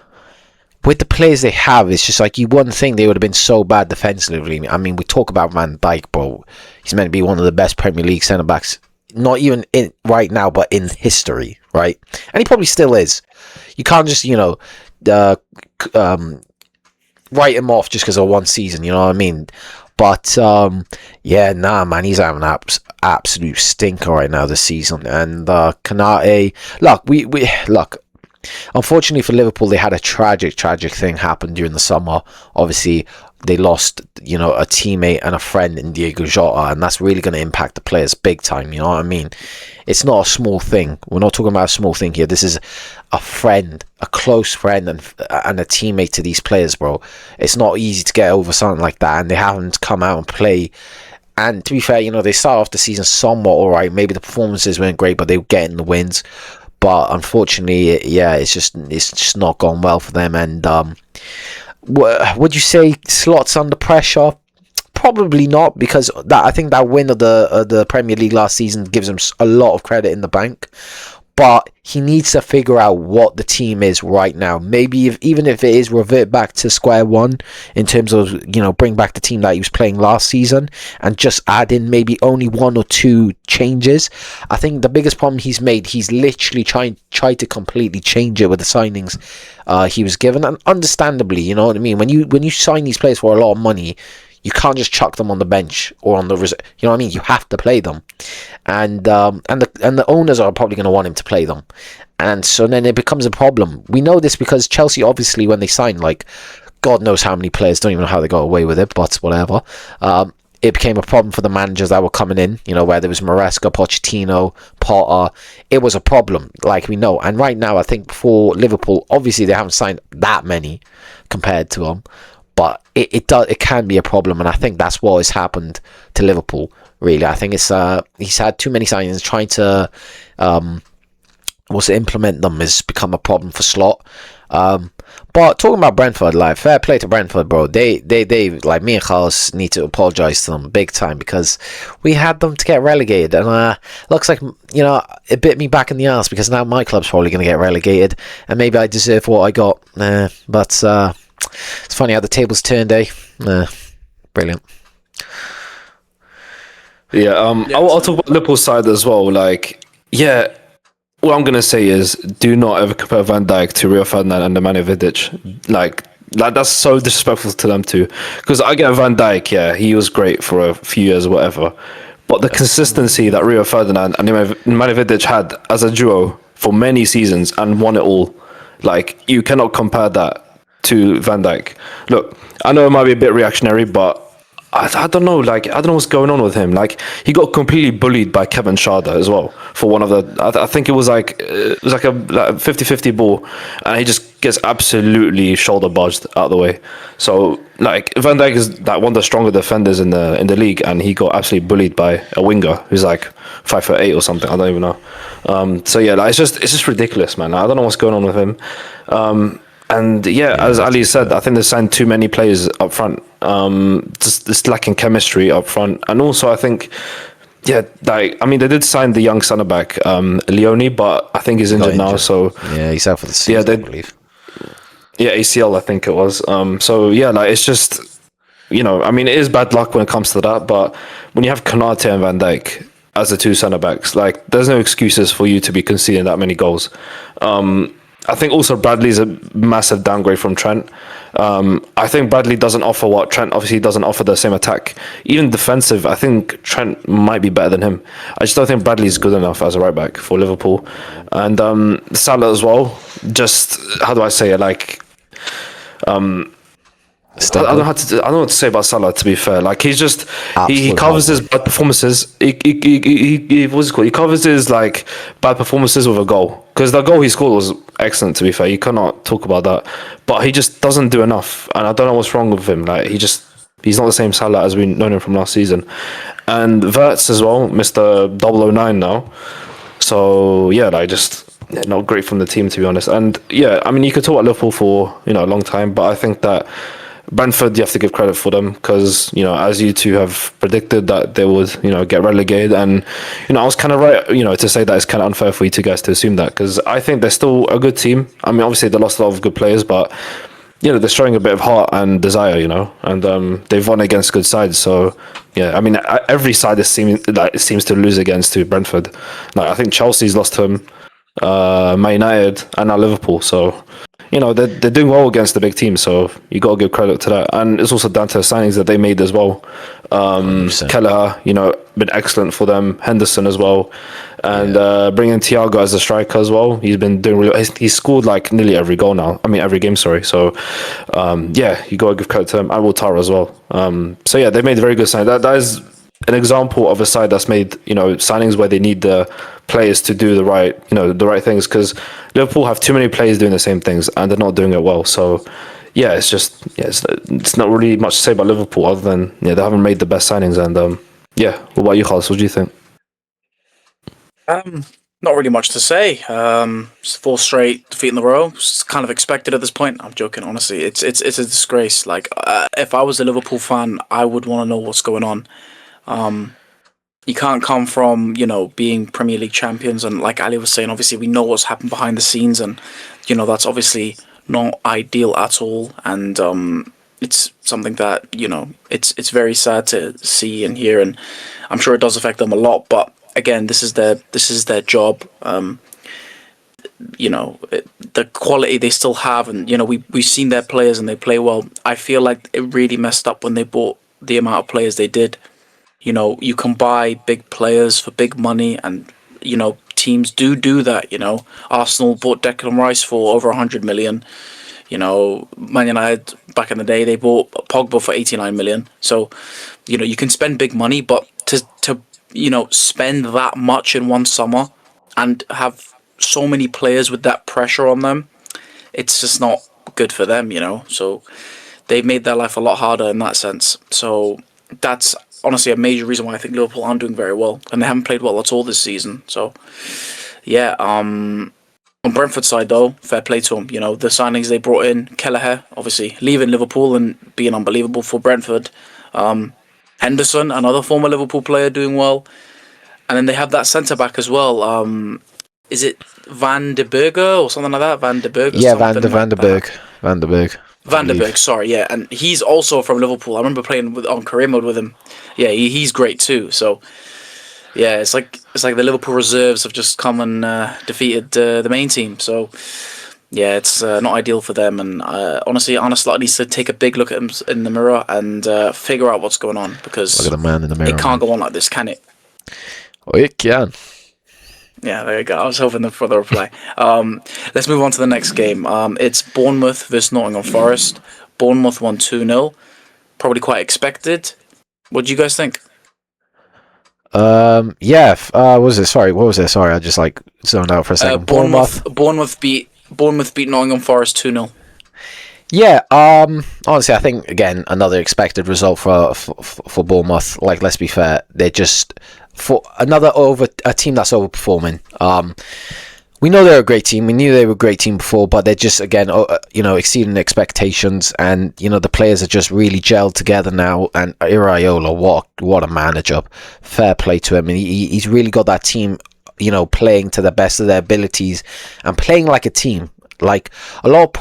with the players they have, it's just like you wouldn't think they would have been so bad defensively. I mean, we talk about Van Dijk, bro. He's meant to be one of the best Premier League centre backs, not even in right now, but in history, right? And he probably still is. You can't just, write him off just because of one season. You know what I mean? But man, he's having an absolute stinker right now this season. And Kanate, look. Unfortunately for Liverpool, they had a tragic thing happen during the summer. Obviously, they lost, a teammate and a friend in Diego Jota, and that's really going to impact the players big time. You know what I mean? It's not a small thing. We're not talking about a small thing here. This is a friend, a close friend, and a teammate to these players, bro. It's not easy to get over something like that, and they haven't come out and play. And to be fair, they start off the season somewhat alright. Maybe the performances weren't great, but they were getting the wins. But unfortunately, it's just not gone well for them. And would you say Slot's under pressure? Probably not, because I think that win of the Premier League last season gives him a lot of credit in the bank. But he needs to figure out what the team is right now. Maybe even if it is revert back to square one in terms of, bring back the team that he was playing last season and just add in maybe only 1 or 2 changes. I think the biggest problem he's literally tried to completely change it with the signings he was given. And understandably, you know what I mean? When you sign these players for a lot of money, you can't just chuck them on the bench or on the reserve. You know what I mean? You have to play them, and the owners are probably going to want him to play them, and so then it becomes a problem. We know this because Chelsea, obviously, when they signed, like, God knows how many players, don't even know how they got away with it, but whatever. It became a problem for the managers that were coming in. Where there was Maresca, Pochettino, Potter. It was a problem, like we know. And right now, I think for Liverpool, obviously they haven't signed that many compared to them. But it can be a problem, and I think that's what has happened to Liverpool. Really, I think it's he's had too many signings trying to was to implement them has become a problem for Slot. But talking about Brentford, like, fair play to Brentford, bro. They like, me and Carlos need to apologise to them big time, because we had them to get relegated, and looks like, it bit me back in the ass, because now my club's probably going to get relegated, and maybe I deserve what I got. But it's funny how the tables turned, eh? Brilliant. Yeah, I'll talk about Liverpool's side as well. Like, yeah, what I'm gonna say is, do not ever compare Van Dijk to Rio Ferdinand and Nemanja Vidic. Like that's so disrespectful to them too. Because I get Van Dijk, yeah, he was great for a few years, or whatever. But the consistency that Rio Ferdinand and Nemanja Vidic had as a duo for many seasons and won it all, like, you cannot compare that to Van Dijk. Look, I know it might be a bit reactionary, but I don't know, like, I don't know what's going on with him. Like, he got completely bullied by Kevin Schade as well for one of the, I think it was like a 50-50 ball, and he just gets absolutely shoulder barged out of the way. So, like, Van Dijk is like one of the stronger defenders in the league, and he got absolutely bullied by a winger who's like 5'8" or something. I don't even know. So yeah, like, it's just ridiculous, man. I don't know what's going on with him. And yeah, as Ali said, I think they signed too many players up front. Just lacking chemistry up front, and also I think, yeah, like, I mean, they did sign the young centre back, Leone, but I think he's injured now. So yeah, he's out for the season, I believe. Yeah, ACL, I think it was. So yeah, like, it's just, I mean, it is bad luck when it comes to that, but when you have Konate and Van Dijk as the two centre backs, like, there's no excuses for you to be conceding that many goals. I think also Bradley's a massive downgrade from Trent. I think Bradley doesn't offer what Trent obviously doesn't offer, the same attack. Even defensive, I think Trent might be better than him. I just don't think Bradley's good enough as a right back for Liverpool. And Salah as well. Just, how do I say it? Like, I don't know what to say about Salah, to be fair. Like, he's just, he covers his bad performances. He what's it called? He covers his, like, bad performances with a goal. Because the goal he scored was excellent, to be fair. You cannot talk about that. But he just doesn't do enough. And I don't know what's wrong with him. Like, he's not the same Salah as we've known him from last season. And Wirtz as well, Mr. 009 now. So yeah, like, just not great from the team, to be honest. And yeah, I mean, you could talk about Liverpool for a long time, but I think that Brentford, you have to give credit for them, because as you two have predicted that they would get relegated, and I was kind of right to say that it's kind of unfair for you two guys to assume that, because I think they're still a good team. I mean, obviously they lost a lot of good players, but they're showing a bit of heart and desire, and they've won against good sides. So yeah, I mean, every side seems to lose against to Brentford. Like, I think Chelsea's lost to them, Man United, and now Liverpool. So they're doing well against the big teams, so you got to give credit to that. And it's also down to the signings that they made as well. Kelleher, been excellent for them. Henderson as well, and bringing Thiago as a striker as well. He's been doing really. He's scored like nearly every goal now. I mean, every game. Sorry. So yeah, you got to give credit to him, and Waltara as well. So yeah, they made very good signings. That is an example of a side that's made signings where they need the players to do the right things, because Liverpool have too many players doing the same things and they're not doing it well. So yeah, it's not really much to say about Liverpool other than they haven't made the best signings. And yeah, what about you, Carlos? What do you think? Not really much to say. It's 4 straight defeat in the row. It's kind of expected at this point. I'm joking, honestly. It's a disgrace. Like, if I was a Liverpool fan, I would want to know what's going on. You can't come from, being Premier League champions, and like Ali was saying, obviously we know what's happened behind the scenes, and that's obviously not ideal at all, and it's something that it's very sad to see and hear, and I'm sure it does affect them a lot. But again, this is their job. The quality they still have, and we've seen their players and they play well. I feel like it really messed up when they bought the amount of players they did. You can buy big players for big money, and teams do that. Arsenal bought Declan Rice for over 100 million. Man United back in the day, they bought Pogba for 89 million. So you can spend big money, but to spend that much in one summer and have so many players with that pressure on them, it's just not good for them. So they've made their life a lot harder in that sense. So that's honestly a major reason why I think Liverpool aren't doing very well, and they haven't played well at all this season. So yeah, On Brentford side, though, fair play to them. You know, the signings they brought in, Kelleher, obviously leaving Liverpool and being unbelievable for Brentford. Henderson, another former Liverpool player, doing well. And then they have that centre back as well. Is it Van de Berger or something like that? Van de Berger, Yeah, something Van der like that. Berg. Van der Berg. Van der Berg, sorry, yeah, and he's also from Liverpool. I remember playing on career mode with him. Yeah, he's great too. So, yeah, it's like the Liverpool reserves have just come and defeated the main team. So, yeah, it's not ideal for them. And honestly, Arne Slot needs to take a big look at him in the mirror and figure out what's going on, because Look at the man in the mirror. it can't go on like this, can it? Oh, it can. Yeah, there you go. I was hoping for the reply. Let's move on to the next game. It's Bournemouth versus Nottingham Forest. Bournemouth won 2-0. Probably quite expected. What do you guys think? Yeah. What was it? Sorry, what was it? Sorry, I just like zoned out for a second. Bournemouth beat Nottingham Forest 2-0. Yeah. Honestly, I think again another expected result for Bournemouth. Like, let's be fair, they're just for another a team that's overperforming. We know they're a great team. We knew they were a great team before, but they're just again, exceeding expectations, and the players are just really gelled together now. And Iraola, what a manager! Fair play to him, and he's really got that team, playing to the best of their abilities and playing like a team. Like a lot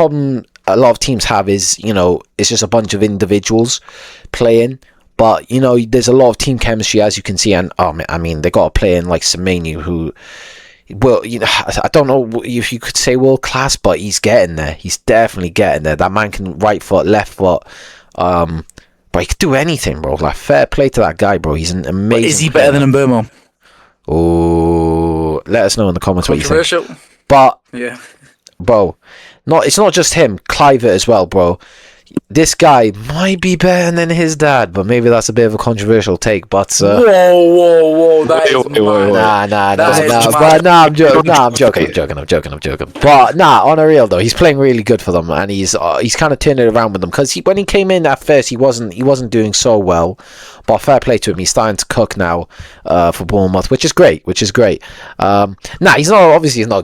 of teams have is it's just a bunch of individuals playing. But, there's a lot of team chemistry, as you can see. And, they got a player in like Semenyo who, well, I don't know if you could say world class, but he's getting there. He's definitely getting there. That man can right foot, left foot. But he could do anything, bro. Like, fair play to that guy, bro. He's an amazing But is he player. better than Mbermo? Oh, let us know in the comments what you think. Controversial? But, Yeah. bro, it's not just him. Clive as well, bro. This guy might be better than his dad, but maybe that's a bit of a controversial take. But whoa! That is Wait. mad. I'm joking. But on a real though, he's playing really good for them, and he's kind of turning it around with them, because when he came in at first, he wasn't doing so well. But fair play to him, he's starting to cook now for Bournemouth, which is great. He's not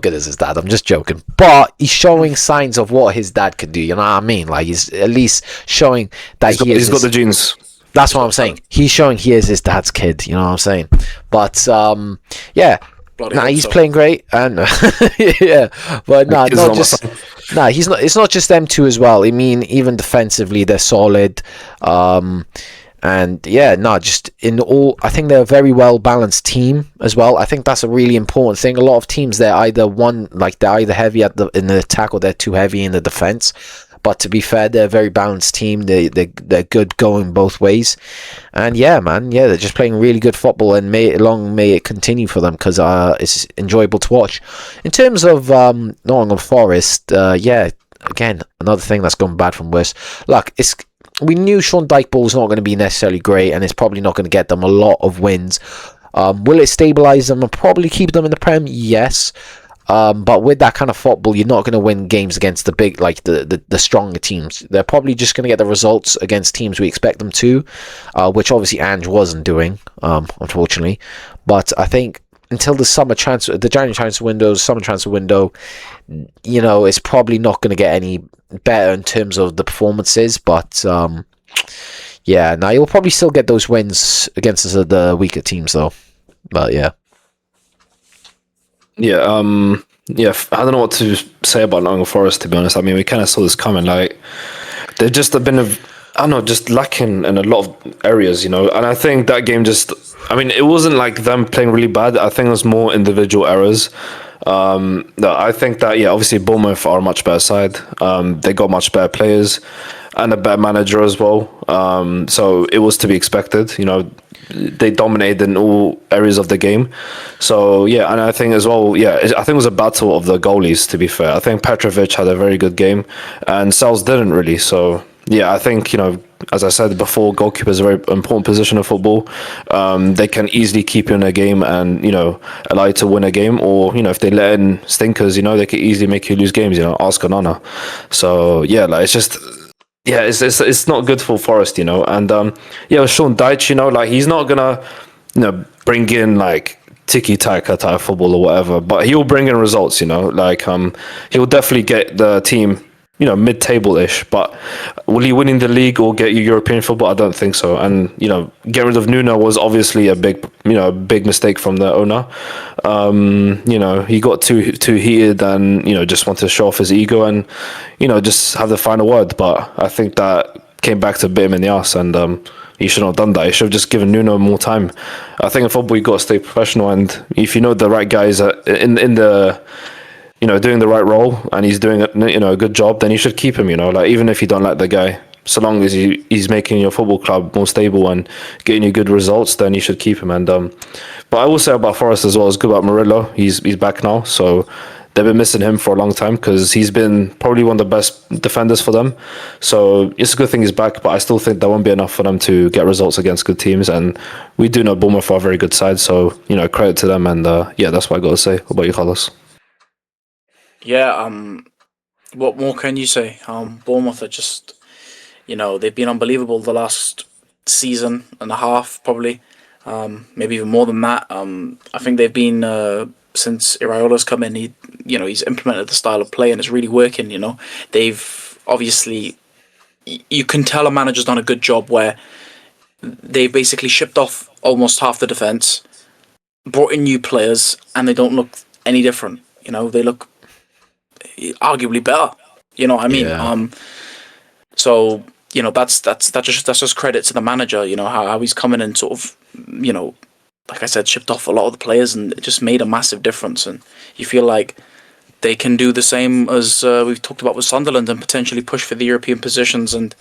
good as his dad. I'm just joking, but he's showing signs of what his dad could do. You know what I mean? Like, he's at least showing that he's got the genes. That's what I'm saying. He's showing he is his dad's kid. You know what I'm saying? But yeah. He's playing great, and yeah, but he's not. It's not just them two as well. I mean, even defensively, they're solid. And yeah, just in all, I think they're a very well balanced team as well. I think that's a really important thing. A lot of teams, they're either heavy in the attack, or they're too heavy in the defense. But to be fair, they're a very balanced team. They're good going both ways. And yeah, man, they're just playing really good football, and may it continue for them, because it's enjoyable to watch. In terms of Nottingham Forest, again, another thing that's gone bad from worse. Look, we knew Sean Dyche Ball's not going to be necessarily great, and it's probably not going to get them a lot of wins. Will it stabilise them and probably keep them in the Prem? Yes. But with that kind of football, you're not going to win games against the big, like the stronger teams. They're probably just going to get the results against teams we expect them to, which obviously Ange wasn't doing, unfortunately. But I think until the January transfer window, it's probably not going to get any better in terms of the performances. But you'll probably still get those wins against the weaker teams, though. But yeah. Yeah, I don't know what to say about Nottingham Forest, to be honest. I mean, we kind of saw this coming. Like, they've just been just lacking in a lot of areas, and I think that game it wasn't like them playing really bad. I think it was more individual errors. I think that, obviously Bournemouth are a much better side. They got much better players and a better manager as well. So it was to be expected, they dominated in all areas of the game. So, and I think as well, I think it was a battle of the goalies, to be fair. I think Petrovic had a very good game, and Sels didn't really. So, I think, as I said before, goalkeeper is a very important position of football. They can easily keep you in a game and, allow you to win a game. Or, if they let in stinkers, they can easily make you lose games, ask Onana. So, it's just... Yeah, it's not good for Forest, and with Sean Dyche, he's not gonna, bring in like tiki-taka type football or whatever, but he'll bring in results, like he'll definitely get the team, mid-table-ish, but will he win in the league or get you European football? I don't think so. And, getting rid of Nuno was obviously a big mistake from the owner. He got too heated and, just wanted to show off his ego and, just have the final word. But I think that came back to bite him in the ass, and he should not have done that. He should have just given Nuno more time. I think in football, you got to stay professional, and if you know the right guys in the doing the right role, and he's doing a good job, then you should keep him. Like, even if you don't like the guy, so long as he's making your football club more stable and getting you good results, then you should keep him. And but I will say about Forest as well, it's good about Murillo. He's back now, so they've been missing him for a long time because he's been probably one of the best defenders for them. So it's a good thing he's back, but I still think that won't be enough for them to get results against good teams. And we do know Bournemouth are a very good side, so credit to them. And that's what I got to say. What about you, Carlos? Yeah, what more can you say? Bournemouth are just, they've been unbelievable the last season and a half, probably. Maybe even more than that. I think they've been, since Iraola's come in, he's implemented the style of play and it's really working, They've obviously, you can tell a manager's done a good job where they basically shipped off almost half the defence, brought in new players, and they don't look any different. They look arguably better. You know what I mean? Yeah. So that's just credit to the manager. How he's coming and sort of like I said, shipped off a lot of the players, and it just made a massive difference. And you feel like they can do the same as we've talked about with Sunderland and potentially push for the European positions. And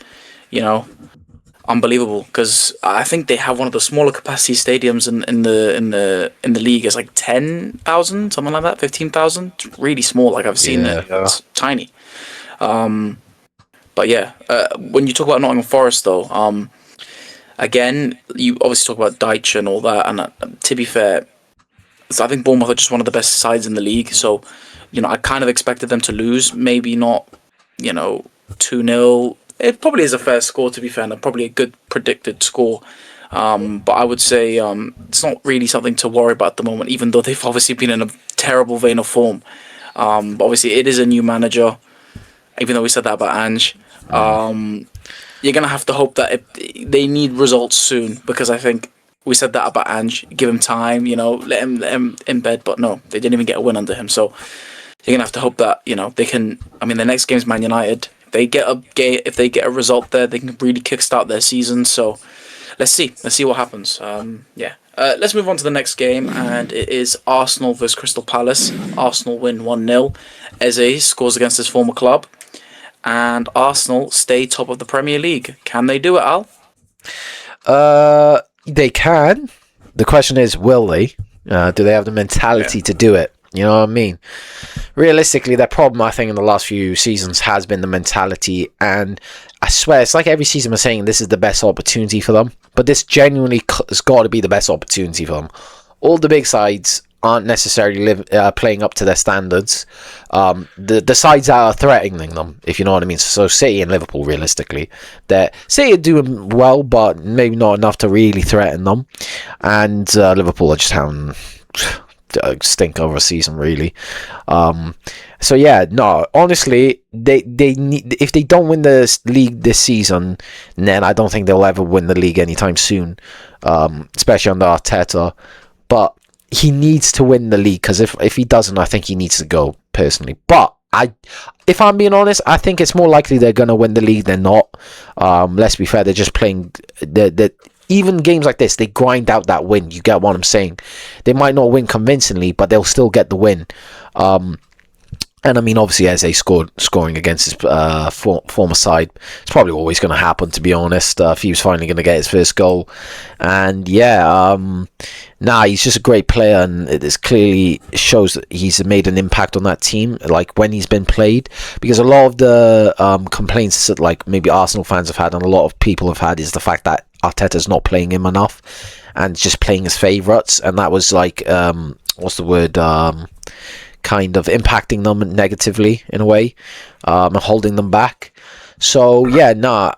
unbelievable, because I think they have one of the smaller capacity stadiums in the league. It's like 10,000, something like that, 15,000. Really small. Like I've seen it. Yeah. It's tiny. But yeah, when you talk about Nottingham Forest, though, again, you obviously talk about Deitch and all that. And to be fair, I think Bournemouth are just one of the best sides in the league. So, I kind of expected them to lose. Maybe not, 2-0. It probably is a fair score, to be fair, and probably a good predicted score. But I would say it's not really something to worry about at the moment, even though they've obviously been in a terrible vein of form. But obviously, it is a new manager, even though we said that about Ange. You're going to have to hope that they need results soon, because I think we said that about Ange. Give him time, let him in bed. But no, they didn't even get a win under him. So you're going to have to hope that, they can... I mean, the next game's Man United. If they get a result there, they can really kickstart their season. So let's see what happens. Let's move on to the next game, and it is Arsenal versus Crystal Palace. Arsenal win 1-0. Eze scores against his former club, and Arsenal stay top of the Premier League. Can they do it, Al? They can. The question is, will they? Do they have the mentality to do it? You know what I mean? Realistically, their problem, I think, in the last few seasons has been the mentality. And I swear, it's like every season we're saying this is the best opportunity for them. But this genuinely has got to be the best opportunity for them. All the big sides aren't necessarily playing up to their standards. The sides that are threatening them, if you know what I mean. So City and Liverpool, realistically, City are doing well, but maybe not enough to really threaten them. And Liverpool are just having... stink over a season, really. So yeah, no, honestly, they need, if they don't win the league this season, then I don't think they'll ever win the league anytime soon, especially under Arteta. But he needs to win the league, because if he doesn't, I think he needs to go, personally. But if I'm being honest, I think it's more likely they're going to win the league than not. Let's be fair, they're just playing even games like this, they grind out that win. You get what I'm saying? They might not win convincingly, but they'll still get the win. And I mean, obviously, as they scoring against his former side, it's probably always going to happen, to be honest. He was finally going to get his first goal. And yeah, he's just a great player, and it clearly shows that he's made an impact on that team, like when he's been played. Because a lot of the complaints that like maybe Arsenal fans have had, and a lot of people have had, is the fact that Arteta's not playing him enough and just playing his favourites, and that was like what's the word, kind of impacting them negatively in a way, and holding them back. So yeah, nah.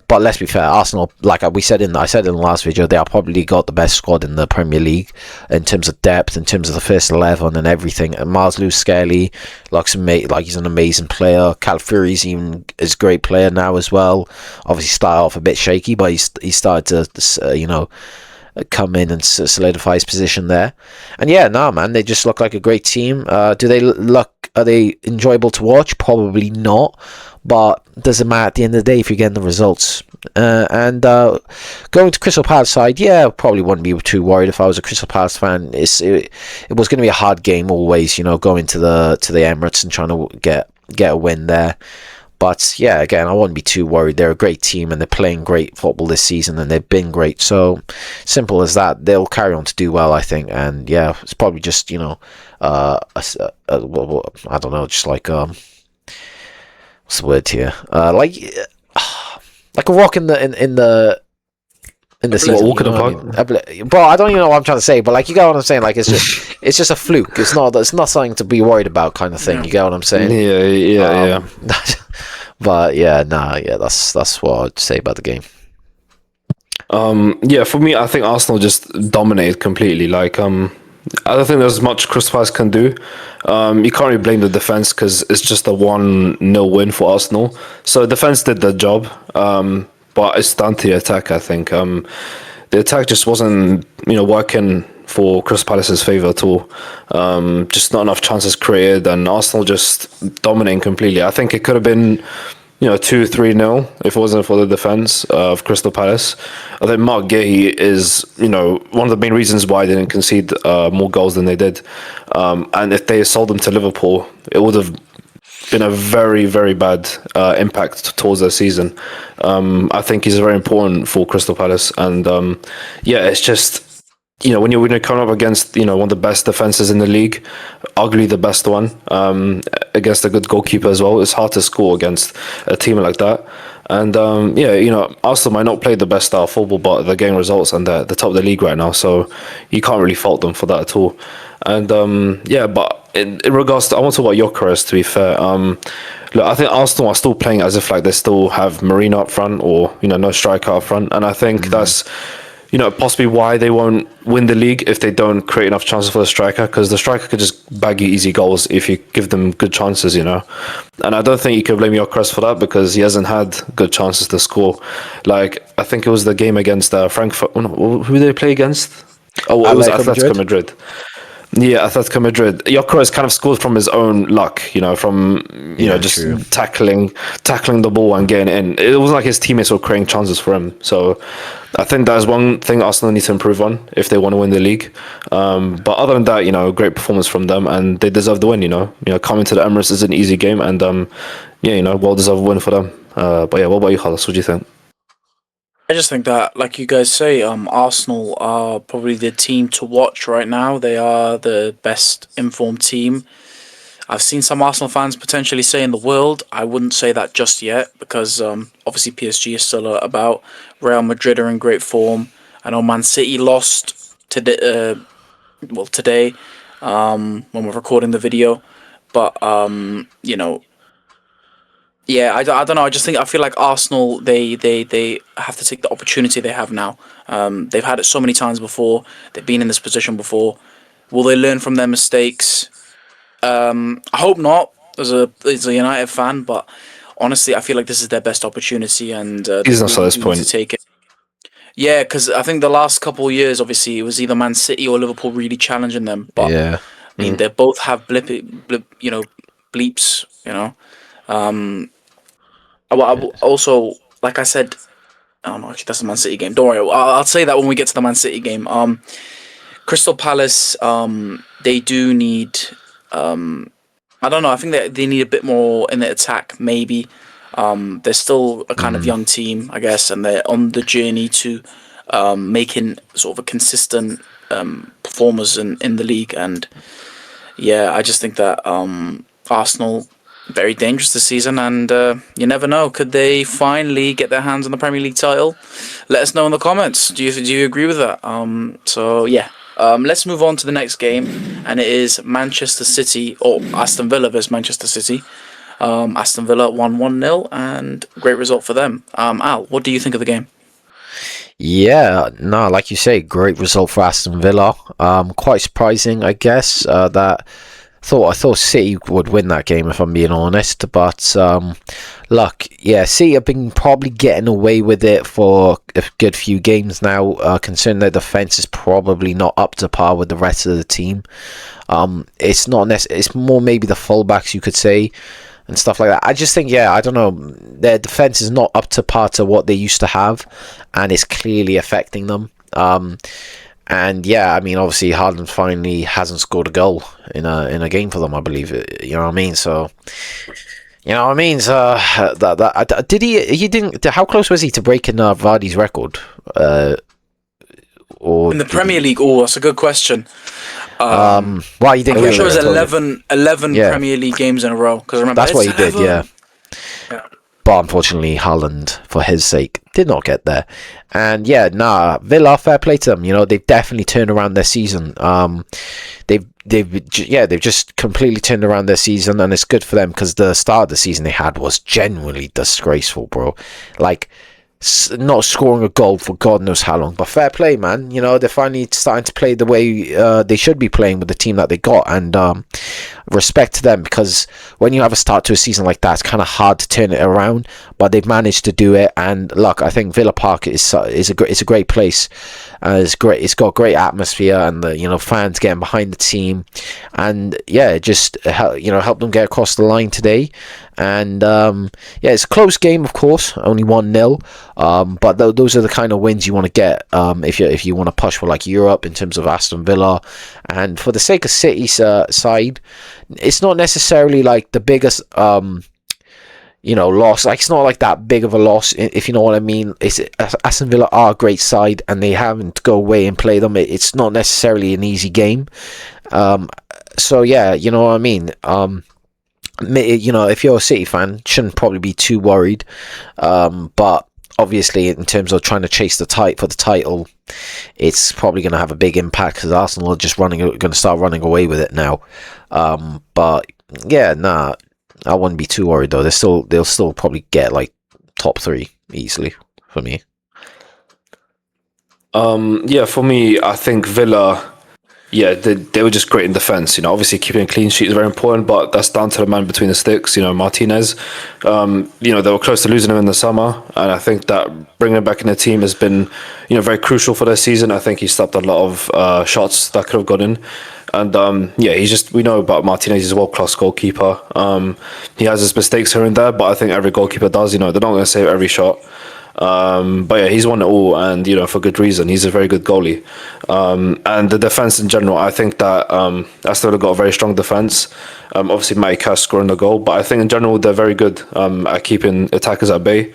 But let's be fair, Arsenal, like I said in the last video, they are probably got the best squad in the Premier League in terms of depth, in terms of the first 11 and everything. And Miles Lewis-Skelly like he's an amazing player. Calafiori's even is a great player now as well. Obviously, started off a bit shaky, but he started to come in and solidify his position there. And yeah, nah, man, they just look like a great team. Are they enjoyable to watch? Probably not, but doesn't matter at the end of the day if you're getting the results. And going to Crystal Palace side, yeah, probably wouldn't be too worried if I was a Crystal Palace fan. It was going to be a hard game always, going to the Emirates and trying to get a win there. But yeah, again, I wouldn't be too worried. They're a great team and they're playing great football this season and they've been great. So simple as that. They'll carry on to do well, I think. And yeah, it's probably just I don't know, just like what's the word here? Like a rock in the season. Walk in the park. Bro, I don't even know what I'm trying to say, but like you get what I'm saying. Like it's just a fluke. It's not something to be worried about, kind of thing. You get what I'm saying? Yeah. But yeah, that's what I'd say about the game. Yeah, for me, I think Arsenal just dominated completely. Like, I don't think there's much Crystal Palace can do. You can't really blame the defense because it's just a 1-0 win for Arsenal. So defense did their job, but it's down to the attack. I think the attack just wasn't working for Crystal Palace's favour at all. Just not enough chances created, and Arsenal just dominating completely. I think it could have been 2-3-0 if it wasn't for the defense of Crystal Palace. I think Mark Gahey is one of the main reasons why they didn't concede more goals than they did. And if they sold them to Liverpool, it would have been a very, very bad impact towards their season. I think he's very important for Crystal Palace, and it's just when you're coming up against one of the best defenses in the league, arguably the best one, against a good goalkeeper as well, it's hard to score against a team like that. And Arsenal might not play the best style of football, but they're getting results and they're the top of the league right now, so you can't really fault them for that at all. And but in regards to, I want to talk about Gyökeres, to be fair. Look, I think Arsenal are still playing as if like they still have Marino up front or no striker up front, and I think that's possibly why they won't win the league if they don't create enough chances for the striker, because the striker could just bag you easy goals if you give them good chances, And I don't think you can blame Gyökeres for that because he hasn't had good chances to score. Like, I think it was the game against Frankfurt. Who did they play against? Oh, it was Atletico Madrid. Yeah, Atletico Madrid. Gyökeres kind of scored from his own luck, from just true. tackling the ball and getting in. It wasn't like his teammates were creating chances for him. So I think that is one thing Arsenal need to improve on if they want to win the league. But other than that, great performance from them, and they deserve the win. Coming to the Emirates is an easy game, and well deserved win for them. But yeah, what about you, Khalas? What do you think? I just think that, like you guys say, Arsenal are probably the team to watch right now. They are the best informed team. I've seen some Arsenal fans potentially say in the world. I wouldn't say that just yet because obviously PSG is still about. Real Madrid are in great form. I know Man City lost today. Today, when we're recording the video, but yeah, I don't know. I feel like Arsenal, they have to take the opportunity they have now. They've had it so many times before. They've been in this position before. Will they learn from their mistakes? I hope not, as a United fan. But honestly, I feel like this is their best opportunity, and they this do point need to take it. Yeah, because I think the last couple of years, obviously, it was either Man City or Liverpool really challenging them. But Yeah. I mean, they both have bleeps. Also, like I said, oh no, actually that's the Man City game. Don't worry, I'll say that when we get to the Man City game. Crystal Palace, they do need, I don't know. I think they need a bit more in the attack. Maybe they're still a kind of young team, I guess, and they're on the journey to making sort of a consistent performers in the league. And yeah, I just think that Arsenal, very dangerous this season, and you never know. Could they finally get their hands on the Premier League title? Let us know in the comments. Do you agree with that? So yeah, let's move on to the next game, and it is Manchester City or Aston Villa versus Manchester City. Aston Villa won 1-0, and great result for them. Al, what do you think of the game? Yeah, no, like you say, great result for Aston Villa. Quite surprising, I guess. That I thought City would win that game if I'm being honest, but look, yeah, City have been probably getting away with it for a good few games now. Considering their defense is probably not up to par with the rest of the team. It's not it's more maybe the fullbacks you could say and stuff like that. I just think, yeah, I don't know, their defense is not up to par to what they used to have, and it's clearly affecting them. And yeah, I mean, obviously, Haaland finally hasn't scored a goal in a game for them, I believe. You know what I mean? So, you know what I mean? So did he didn't? How close was he to breaking Vardy's record? Or In the Premier League, that's a good question. Well, he didn't I'm get pretty sure it was there. 11 Yeah. Premier League games in a row. Because remember, That's what he it's did, yeah. 11. Yeah. But unfortunately, Haaland, for his sake, did not get there. And yeah, Villa, fair play to them. You know, they've definitely turned around their season. They've just completely turned around their season, and it's good for them because the start of the season they had was genuinely disgraceful, bro. Like, not scoring a goal for God knows how long, but fair play, man. You know, they're finally starting to play the way they should be playing with the team that they got, and respect to them, because when you have a start to a season like that, it's kind of hard to turn it around, but they've managed to do it. And look, I think Villa Park is a great place. It's great. It's got great atmosphere, and the fans getting behind the team, and yeah, just help them get across the line today. And yeah, it's a close game, of course, only 1-0. But those are the kind of wins you want to get if you want to push for like Europe in terms of Aston Villa. And for the sake of City's side, it's not necessarily like the biggest loss. Like, it's not like that big of a loss, if you know what I mean. Aston Villa are a great side, and they having to go away and play them. It's not necessarily an easy game. So yeah, you know what I mean. If you're a City fan, shouldn't probably be too worried. But obviously, in terms of trying to chase the title, it's probably going to have a big impact because Arsenal are just going to start running away with it now. But yeah, I wouldn't be too worried though. They'll still probably get like top 3 easily for me. Yeah, for me, I think Villa. Yeah, they were just great in defence. Obviously keeping a clean sheet is very important, but that's down to the man between the sticks. Martinez. They were close to losing him in the summer, and I think that bringing him back in the team has been, very crucial for their season. I think he stopped a lot of shots that could have got in. And we know about Martinez. He's a world-class goalkeeper. He has his mistakes here and there, but I think every goalkeeper does. They're not going to save every shot. But yeah, he's won it all, and for good reason. He's a very good goalie. And the defense in general, I think that Aston Villa got a very strong defense. Obviously, Matty Cash scoring the goal, but I think in general they're very good at keeping attackers at bay.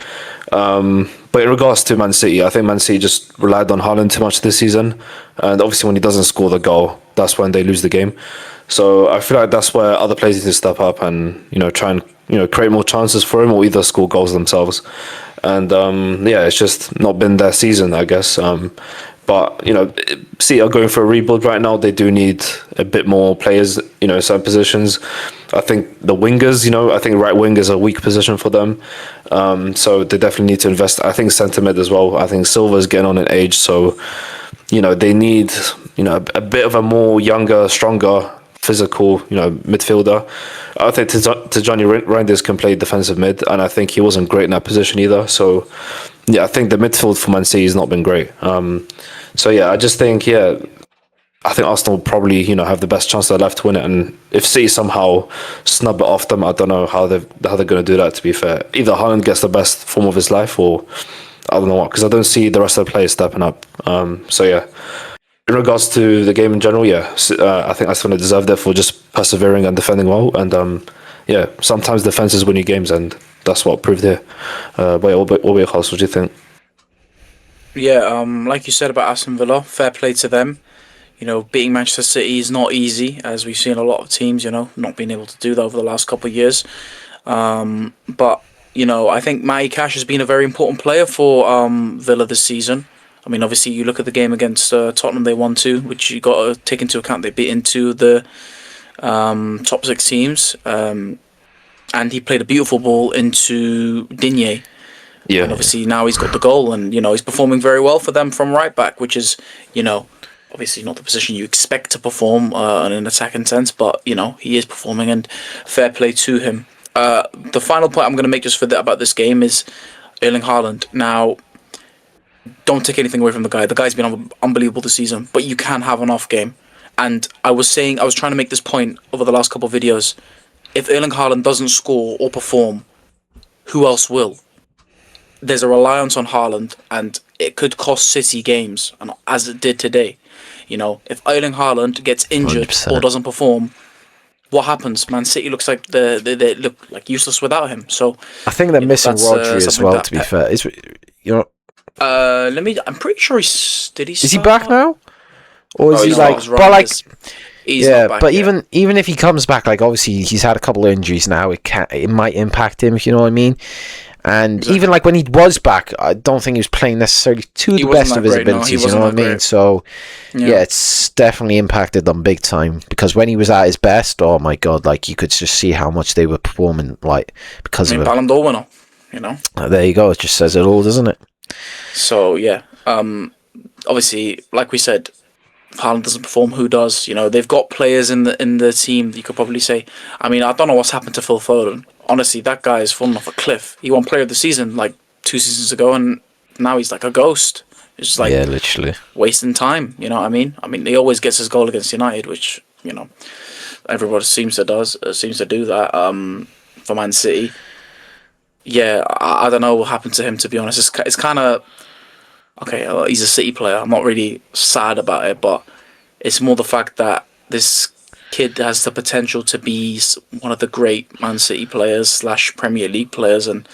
But in regards to Man City, I think Man City just relied on Haaland too much this season, and obviously when he doesn't score the goal, that's when they lose the game. So I feel like that's where other players need to step up and try and create more chances for him, or either score goals themselves. And it's just not been their season, I guess. But City are going for a rebuild right now. They do need a bit more players, certain positions. I think the wingers, I think right wing is a weak position for them. So they definitely need to invest. I think centre mid as well. I think Silva's getting on in age, so they need a bit of a more younger, stronger, physical, midfielder. I think Tijani Reinders can play defensive mid, and I think he wasn't great in that position either. So, yeah, I think the midfield for Man City has not been great. So yeah, I just think I think Arsenal will probably have the best chance they're left to win it, and if City somehow snub it off them, I don't know how they're going to do that. To be fair, either Haaland gets the best form of his life, or I don't know what, because I don't see the rest of the players stepping up. So yeah. In regards to the game in general, I think Aston Villa deserved it for just persevering and defending well. And sometimes defense is winning games, and that's what proved here. But yeah, what about your house? What do you think? Yeah, like you said about Aston Villa, fair play to them. Beating Manchester City is not easy, as we've seen a lot of teams, not being able to do that over the last couple of years. But I think Matty Cash has been a very important player for Villa this season. I mean, obviously, you look at the game against Tottenham, they won 2, which you got to take into account. They beat into the top 6 teams. and he played a beautiful ball into Digne. Yeah. And obviously now he's got the goal, and he's performing very well for them from right back, which is obviously not the position you expect to perform in an attacking sense, but he is performing, and fair play to him. The final point I'm going to make just about this game is Erling Haaland. Now, don't take anything away from the guy. The guy's been unbelievable this season, but you can have an off game. And I was trying to make this point over the last couple of videos. If Erling Haaland doesn't score or perform, who else will? There's a reliance on Haaland, and it could cost City games, and as it did today. If Erling Haaland gets injured 100%. or doesn't perform, what happens? Man City looks like they look like useless without him. So I think they're missing that's, Rodri as something well. that To be fair, I'm pretty sure did he? is he back now, or is Oh, he he's like? not. But like, He's yeah, not back but yet. even if he comes back, like obviously he's had a couple of injuries now. It might impact him, if you know what I mean. And Exactly. even like when he was back, I don't think he was playing necessarily to the wasn't best that of his great, no, he abilities. You wasn't know what I that mean? great. So yeah, it's definitely impacted them big time, because when he was at his best, oh my god, like you could just see how much they were performing, like because I mean, of him. Ballon d'Or winner. There you go. It just says it all, doesn't it? So yeah, obviously, like we said, if Haaland doesn't perform, who does? They've got players in the team that you could probably say. I mean, I don't know what's happened to Phil Foden. Honestly, that guy is fallen off a cliff. He won Player of the Season like 2 seasons ago, and now he's like a ghost. It's just like Yeah, literally. wasting time. You know what I mean? I mean, he always gets his goal against United, which everybody seems to do that. For Man City, yeah, I don't know what happened to him, to be honest. It's kind of okay. He's a City player. I'm not really sad about it, but it's more the fact that this kid has the potential to be one of the great Man City players / Premier League players, and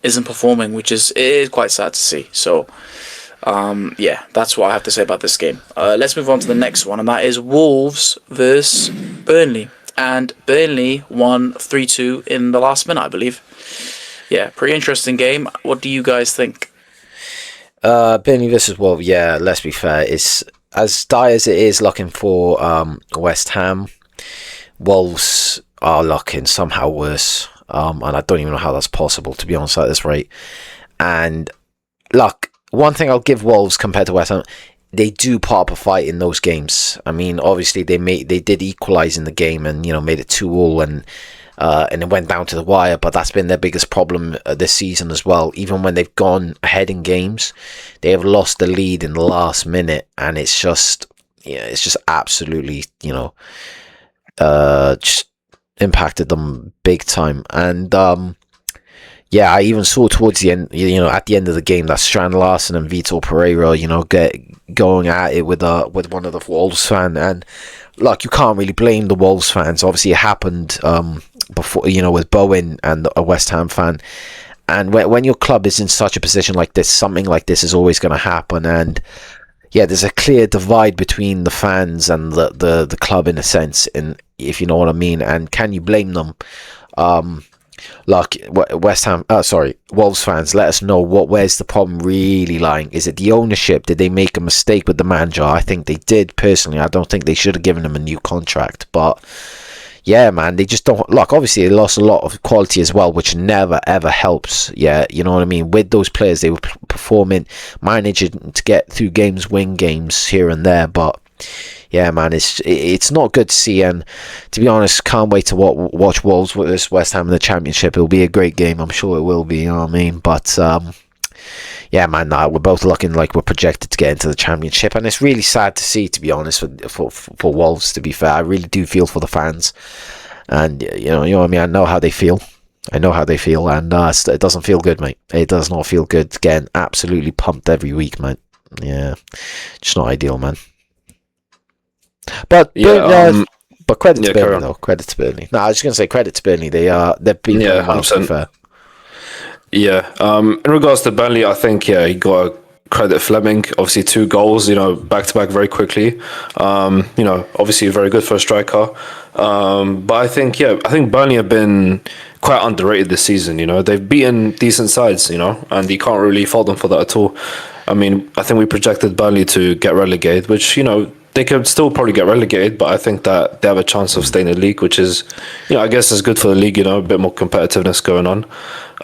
isn't performing, which it is quite sad to see. So, yeah, that's what I have to say about this game. Let's move on to the next one, and that is Wolves versus Burnley. And Burnley won 3-2 in the last minute, I believe. Yeah, pretty interesting game. What do you guys think? Burnley versus Wolves. Yeah, let's be fair. It's as dire as it is looking for West Ham. Wolves are looking somehow worse. And I don't even know how that's possible, to be honest, at this rate. And look, one thing I'll give Wolves compared to West Ham, they do put up a fight in those games. I mean, obviously they did equalise in the game and made it 2-2 and it went down to the wire. But that's been their biggest problem this season as well. Even when they've gone ahead in games, they have lost the lead in the last minute, and it's just absolutely just impacted them big time. And yeah, I even saw towards the end, at the end of the game, that Strand Larsen and Vitor Pereira, get going at it with one of the Wolves fan. And look, you can't really blame the Wolves fans. Obviously, it happened before, with Bowen and a West Ham fan. And when your club is in such a position like this, something like this is always going to happen. And yeah, there's a clear divide between the fans and the club in a sense, and if you know what I mean. And can you blame them? Like Wolves fans, let us know where's the problem really lying. Is it the ownership? Did they make a mistake with the manager? I think they did, personally. I don't think they should have given him a new contract, but yeah, man, they just don't look. Obviously, they lost a lot of quality as well, which never ever helps. Yeah, you know what I mean. With those players, they were performing, managing to get through games, win games here and there. But yeah, man, it's not good to see. And to be honest, can't wait to watch Wolves versus West Ham in the Championship. It'll be a great game. I'm sure it will be. You know what I mean? But yeah, man, we're both looking like we're projected to get into the Championship, and it's really sad to see, to be honest, for Wolves. To be fair, I really do feel for the fans, and you know what I mean. I know how they feel, and it doesn't feel good, mate. It does not feel good getting absolutely pumped every week, mate. Yeah, just not ideal, man. But but credit to Burnley though. Credit to Burnley. No, I was just gonna say credit to Burnley. They've been playing well, to be fair. Yeah, in regards to Burnley, I think you got to credit Fleming. Obviously, 2 goals, back to back very quickly. Obviously very good for a striker. But I think Burnley have been quite underrated this season. They've beaten decent sides, and you can't really fault them for that at all. I mean, I think we projected Burnley to get relegated, which they could still probably get relegated, but I think that they have a chance of staying in the league, which is, I guess is good for the league. A bit more competitiveness going on.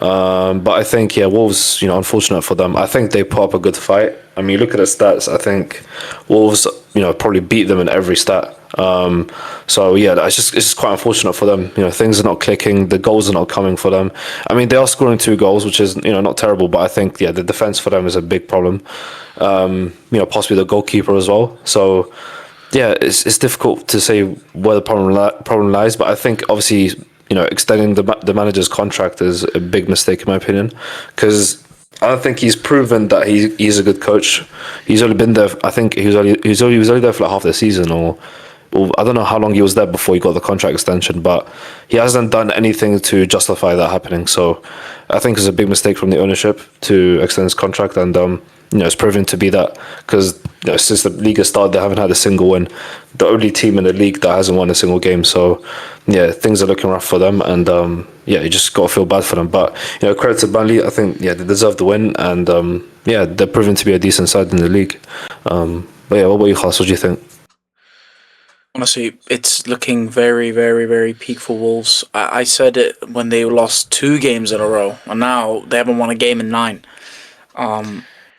But I think, Wolves, unfortunate for them. I think they put up a good fight. I mean, look at the stats. I think Wolves, probably beat them in every stat. So yeah, it's just quite unfortunate for them. Things are not clicking. The goals are not coming for them. I mean, they are scoring 2 goals, which is not terrible, but I think the defense for them is a big problem. Possibly the goalkeeper as well. So yeah, it's difficult to say where the problem lies, but I think obviously extending the manager's contract is a big mistake in my opinion, because I don't think he's proven that he's a good coach. He's only been there. I think he was only there for like half the season, or I don't know how long he was there before he got the contract extension, but he hasn't done anything to justify that happening. So I think it's a big mistake from the ownership to extend his contract, and it's proven to be that, because since the league has started, they haven't had a single win. The only team in the league that hasn't won a single game. So yeah, things are looking rough for them, and you just got to feel bad for them. But credit to Burnley, I think they deserve the win, and they're proven to be a decent side in the league. But yeah, what about you, Khas? What do you think? Honestly, it's looking very, very, very peak for Wolves. I said it when they lost 2 games in a row, and now they haven't won a game in 9.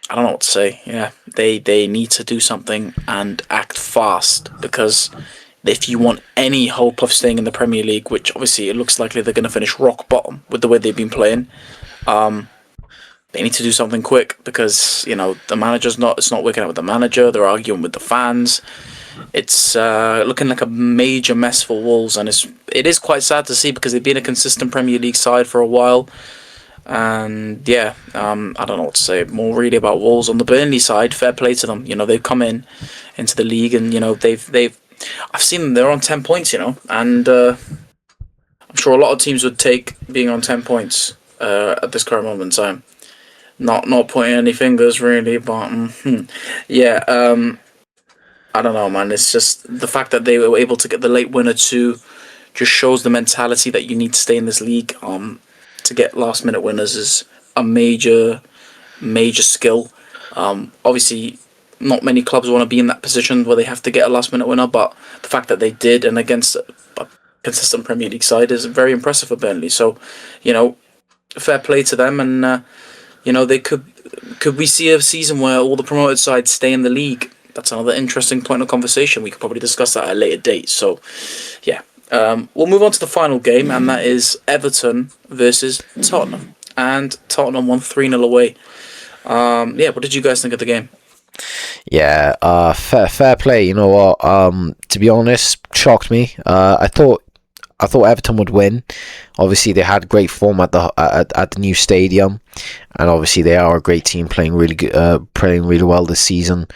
I don't know what to say. Yeah, they need to do something and act fast, because if you want any hope of staying in the Premier League, which obviously it looks likely they're going to finish rock bottom with the way they've been playing, they need to do something quick, because the manager's not. It's not working out with the manager. They're arguing with the fans. It's looking like a major mess for Wolves, and it is quite sad to see, because they've been a consistent Premier League side for a while. And I don't know what to say more really about Wolves. On the Burnley side, fair play to them. They've come into the league, and they've I've seen them. They're on 10 points, and I'm sure a lot of teams would take being on 10 points at this current moment in time. Not pointing any fingers really, but I don't know, man. It's just the fact that they were able to get the late winner too, just shows the mentality that you need to stay in this league. To get last minute winners is a major skill. Obviously, not many clubs want to be in that position where they have to get a last minute winner, but the fact that they did, and against a consistent Premier League side, is very impressive for Burnley. So, fair play to them, and they could we see a season where all the promoted sides stay in the league? That's another interesting point of conversation. We could probably discuss that at a later date. So, yeah. We'll move on to the final game, and that is Everton versus Tottenham. And Tottenham won 3-0 away. What did you guys think of the game? Yeah, fair play. You know what? To be honest, shocked me. I thought Everton would win. Obviously, they had great form at the new stadium, and obviously they are a great team, playing really well this season.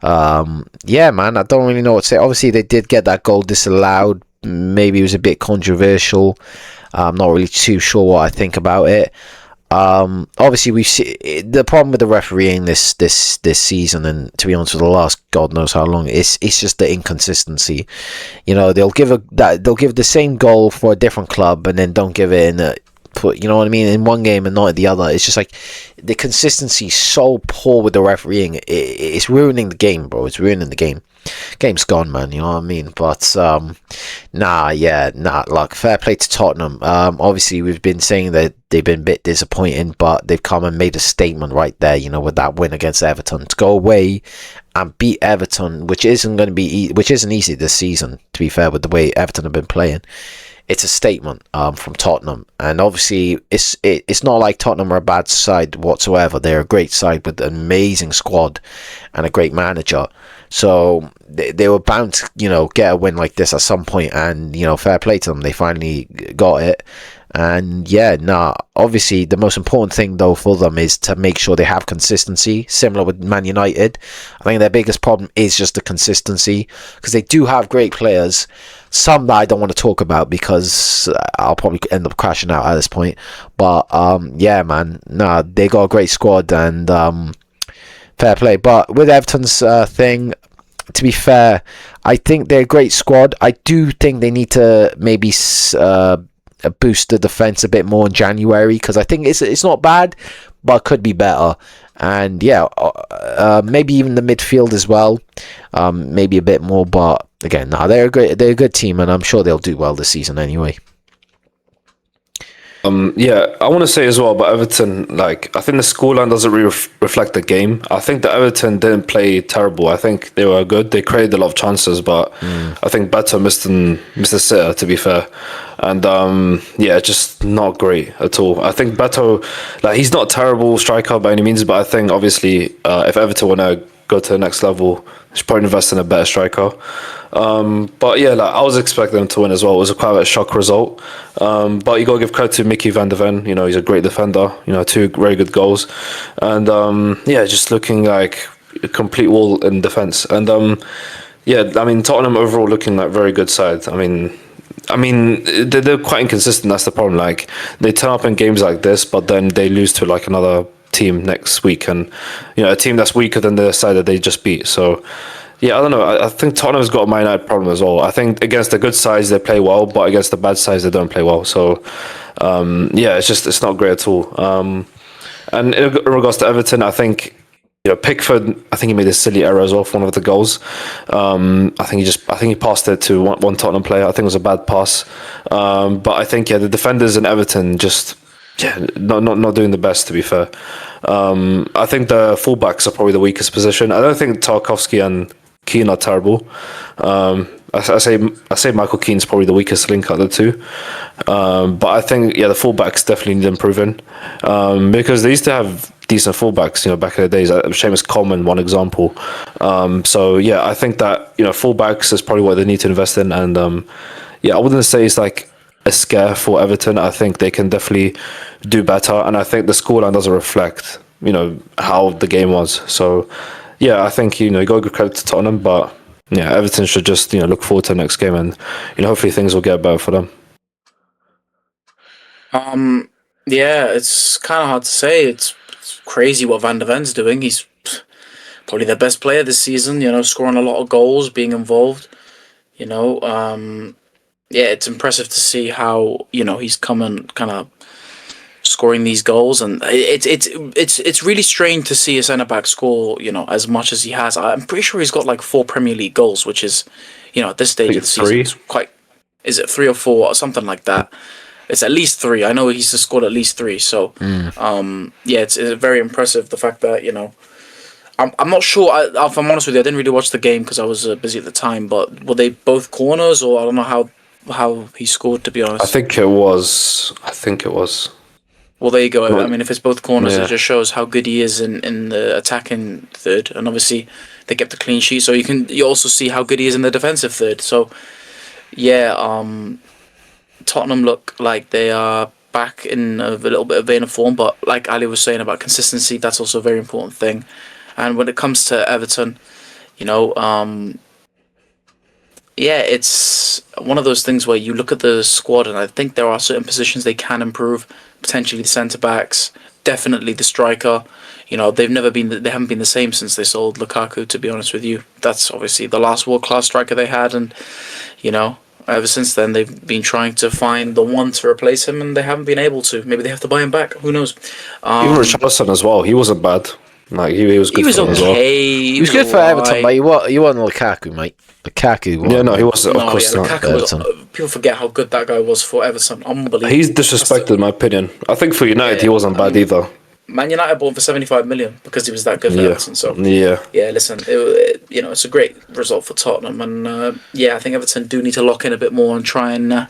Man, I don't really know what to say. Obviously, they did get that goal disallowed. Maybe it was a bit controversial. I'm not really too sure what I think about it. Obviously, we've seen the problem with the refereeing this season, and to be honest, for the last God knows how long, it's just the inconsistency. They'll give the same goal for a different club, and then don't give it in one game and not in the other. It's just like the consistency is so poor with the refereeing. It's ruining the game, bro. It's ruining the game. Game's gone, man. You know what I mean? But Look, fair play to Tottenham. Obviously, we've been saying that they've been a bit disappointing, but they've come and made a statement right there. With that win against Everton, to go away and beat Everton, which isn't easy this season. To be fair, with the way Everton have been playing. It's a statement from Tottenham, and obviously it's not like Tottenham are a bad side whatsoever. They're a great side with an amazing squad and a great manager. So they were bound to get a win like this at some point, and fair play to them. They finally got it. And obviously the most important thing though for them is to make sure they have consistency, similar with Man United. I think their biggest problem is just the consistency, because they do have great players, some that I don't want to talk about because I'll probably end up crashing out at this point. But they got a great squad, and fair play. But with Everton's thing, to be fair, I think they're a great squad. I do think they need to maybe boost the defense a bit more in January, because I think it's not bad, but could be better. And yeah, maybe even the midfield as well, maybe a bit more. But again, they're a good team, and I'm sure they'll do well this season anyway. Yeah, I want to say as well about Everton, like, I think the scoreline doesn't really reflect the game. I think that Everton didn't play terrible. I think they were good. They created a lot of chances, but I think Beto missed the sitter, to be fair. And yeah, just not great at all. I think Beto, like, he's not a terrible striker by any means, but I think obviously if Everton want to go to the next level, they should probably invest in a better striker. But yeah, like, I was expecting them to win as well. It was quite a shock result. But you got to give credit to Mickey van der Ven. You know, he's a great defender. You know, 2 very good goals. And yeah, just looking like a complete wall in defence. And yeah, I mean, Tottenham overall looking like very good side. I mean, they're quite inconsistent. That's the problem. Like, they turn up in games like this, but then they lose to like another team next week, and you know, a team that's weaker than the side that they just beat. So yeah, I don't know. I think Tottenham's got a Man United problem as well. I think against the good sides they play well, but against the bad sides they don't play well. So yeah, it's not great at all. And in regards to Everton, I think, you know, Pickford, I think he made a silly error as well for one of the goals. I think he passed it to one Tottenham player. I think it was a bad pass. But I think, yeah, the defenders in Everton just, yeah, not doing the best, to be fair. I think the fullbacks are probably the weakest position. I don't think Tarkowski and Keane are terrible. I say Michael Keane's probably the weakest link out of the two. But I think, yeah, the fullbacks definitely need improving, because they used to have decent fullbacks, you know, back in the days. Seamus Coleman, one example. So yeah, I think that, you know, fullbacks is probably what they need to invest in. And yeah, I wouldn't say it's like a scare for Everton. I think they can definitely do better, and I think the scoreline doesn't reflect, you know, how the game was. So yeah, I think, you know, you got to give credit to Tottenham, but yeah, Everton should just, you know, look forward to the next game, and, you know, hopefully things will get better for them. Yeah, it's kind of hard to say. It's crazy what Van der Ven's doing. He's probably their best player this season, you know, scoring a lot of goals, being involved, you know. Yeah, it's impressive to see how, you know, he's come and kind of scoring these goals, and it's really strange to see a centre back score, you know, as much as he has. I'm pretty sure he's got like 4 Premier League goals, which is, you know, at this stage of the season, it's quite. Is it 3 or 4 or something like that? It's at least 3. I know he's scored at least 3. So, yeah, it's very impressive, the fact that, you know, I'm not sure. If I'm honest with you, I didn't really watch the game because I was busy at the time. But were they both corners, or I don't know how he scored, to be honest. I think it was. Well, there you go. I mean, if it's both corners, Yeah. it just shows how good he is in the attacking third, and obviously they kept the clean sheet, so you also see how good he is in the defensive third. So, yeah, Tottenham look like they are back in a little bit of vein of form, but like Ali was saying about consistency, that's also a very important thing. And when it comes to Everton, you know, yeah, it's one of those things where you look at the squad, and I think there are certain positions they can improve. Potentially the centre backs, definitely the striker. You know, they haven't been the same since they sold Lukaku, to be honest with you. That's obviously the last world class striker they had, and you know, ever since then they've been trying to find the one to replace him, and they haven't been able to. Maybe they have to buy him back. Who knows? Even Richarlison as well. He wasn't bad. Like, he was good. He was for them as well. okay. He was good for Everton, but you want Lukaku, mate. Lukaku. Yeah, no, he wasn't. Of course not. People forget how good that guy was for Everton. Unbelievable. He's disrespected, in my opinion. I think for United, he wasn't bad either. Man United bought him for 75 million because he was that good for Everton. So yeah, listen, you know, it's a great result for Tottenham, and yeah, I think Everton do need to lock in a bit more and try and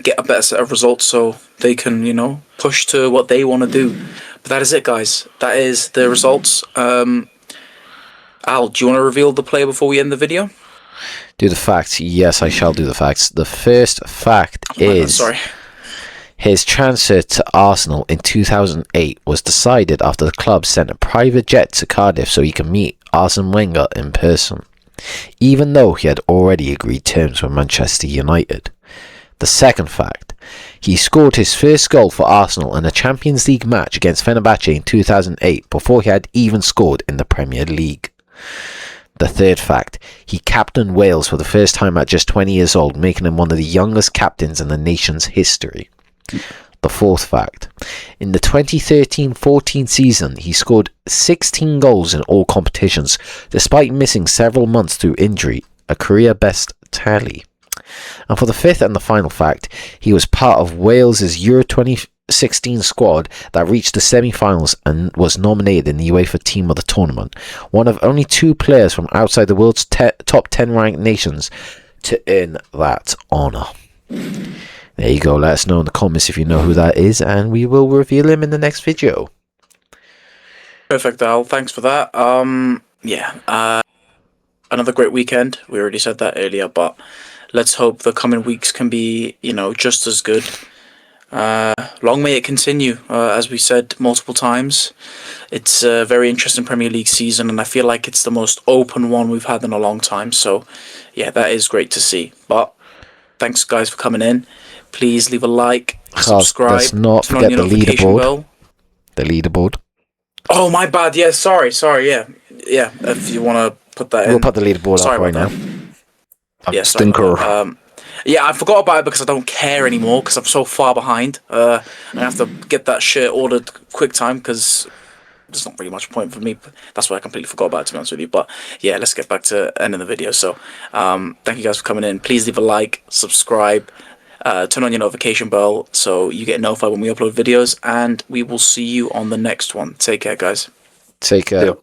get a better set of results so they can, you know, push to what they want to do. But that is it, guys. That is the results. Al, do you want to reveal the player before we end the video? Do the facts. Yes, I shall do the facts. The first fact is his transfer to Arsenal in 2008 was decided after the club sent a private jet to Cardiff so he could meet Arsene Wenger in person, even though he had already agreed terms with Manchester United. The second fact, he scored his first goal for Arsenal in a Champions League match against Fenerbahce in 2008 before he had even scored in the Premier League. The third fact, he captained Wales for the first time at just 20 years old, making him one of the youngest captains in the nation's history. The The fourth fact. In the 2013-14 season, he scored 16 goals in all competitions, despite missing several months through injury, a career best tally. And for the fifth and the final fact, he was part of Wales' Euro 2016 squad that reached the semi-finals and was nominated in the UEFA Team of the Tournament, one of only 2 players from outside the world's top 10 ranked nations to earn that honour. There you go, let us know in the comments if you know who that is, and we will reveal him in the next video. Perfect, Al. Thanks for that. Another great weekend. We already said that earlier, but let's hope the coming weeks can be, just as good. Long may it continue. As we said multiple times, it's a very interesting Premier League season, and I feel like it's the most open one we've had in a long time. So, yeah, that is great to see. But thanks, guys, for coming in. Please leave a like, subscribe, let's not turn on forget your the notification leaderboard. bell. The leaderboard. Oh, my bad. Yeah, sorry. Yeah. If you want to put that in. We'll put the leaderboard up right now. Yeah, Stinker. Yeah, I forgot about it because I don't care anymore because I'm so far behind. I have to get that shit ordered quick time because there's not really much point for me. That's why I completely forgot about it, to be honest with you. But yeah, let's get back to ending the video. So thank you guys for coming in. Please leave a like, subscribe, turn on your notification bell so you get notified when we upload videos, and we will see you on the next one. Take care, guys. Take care. Yeah.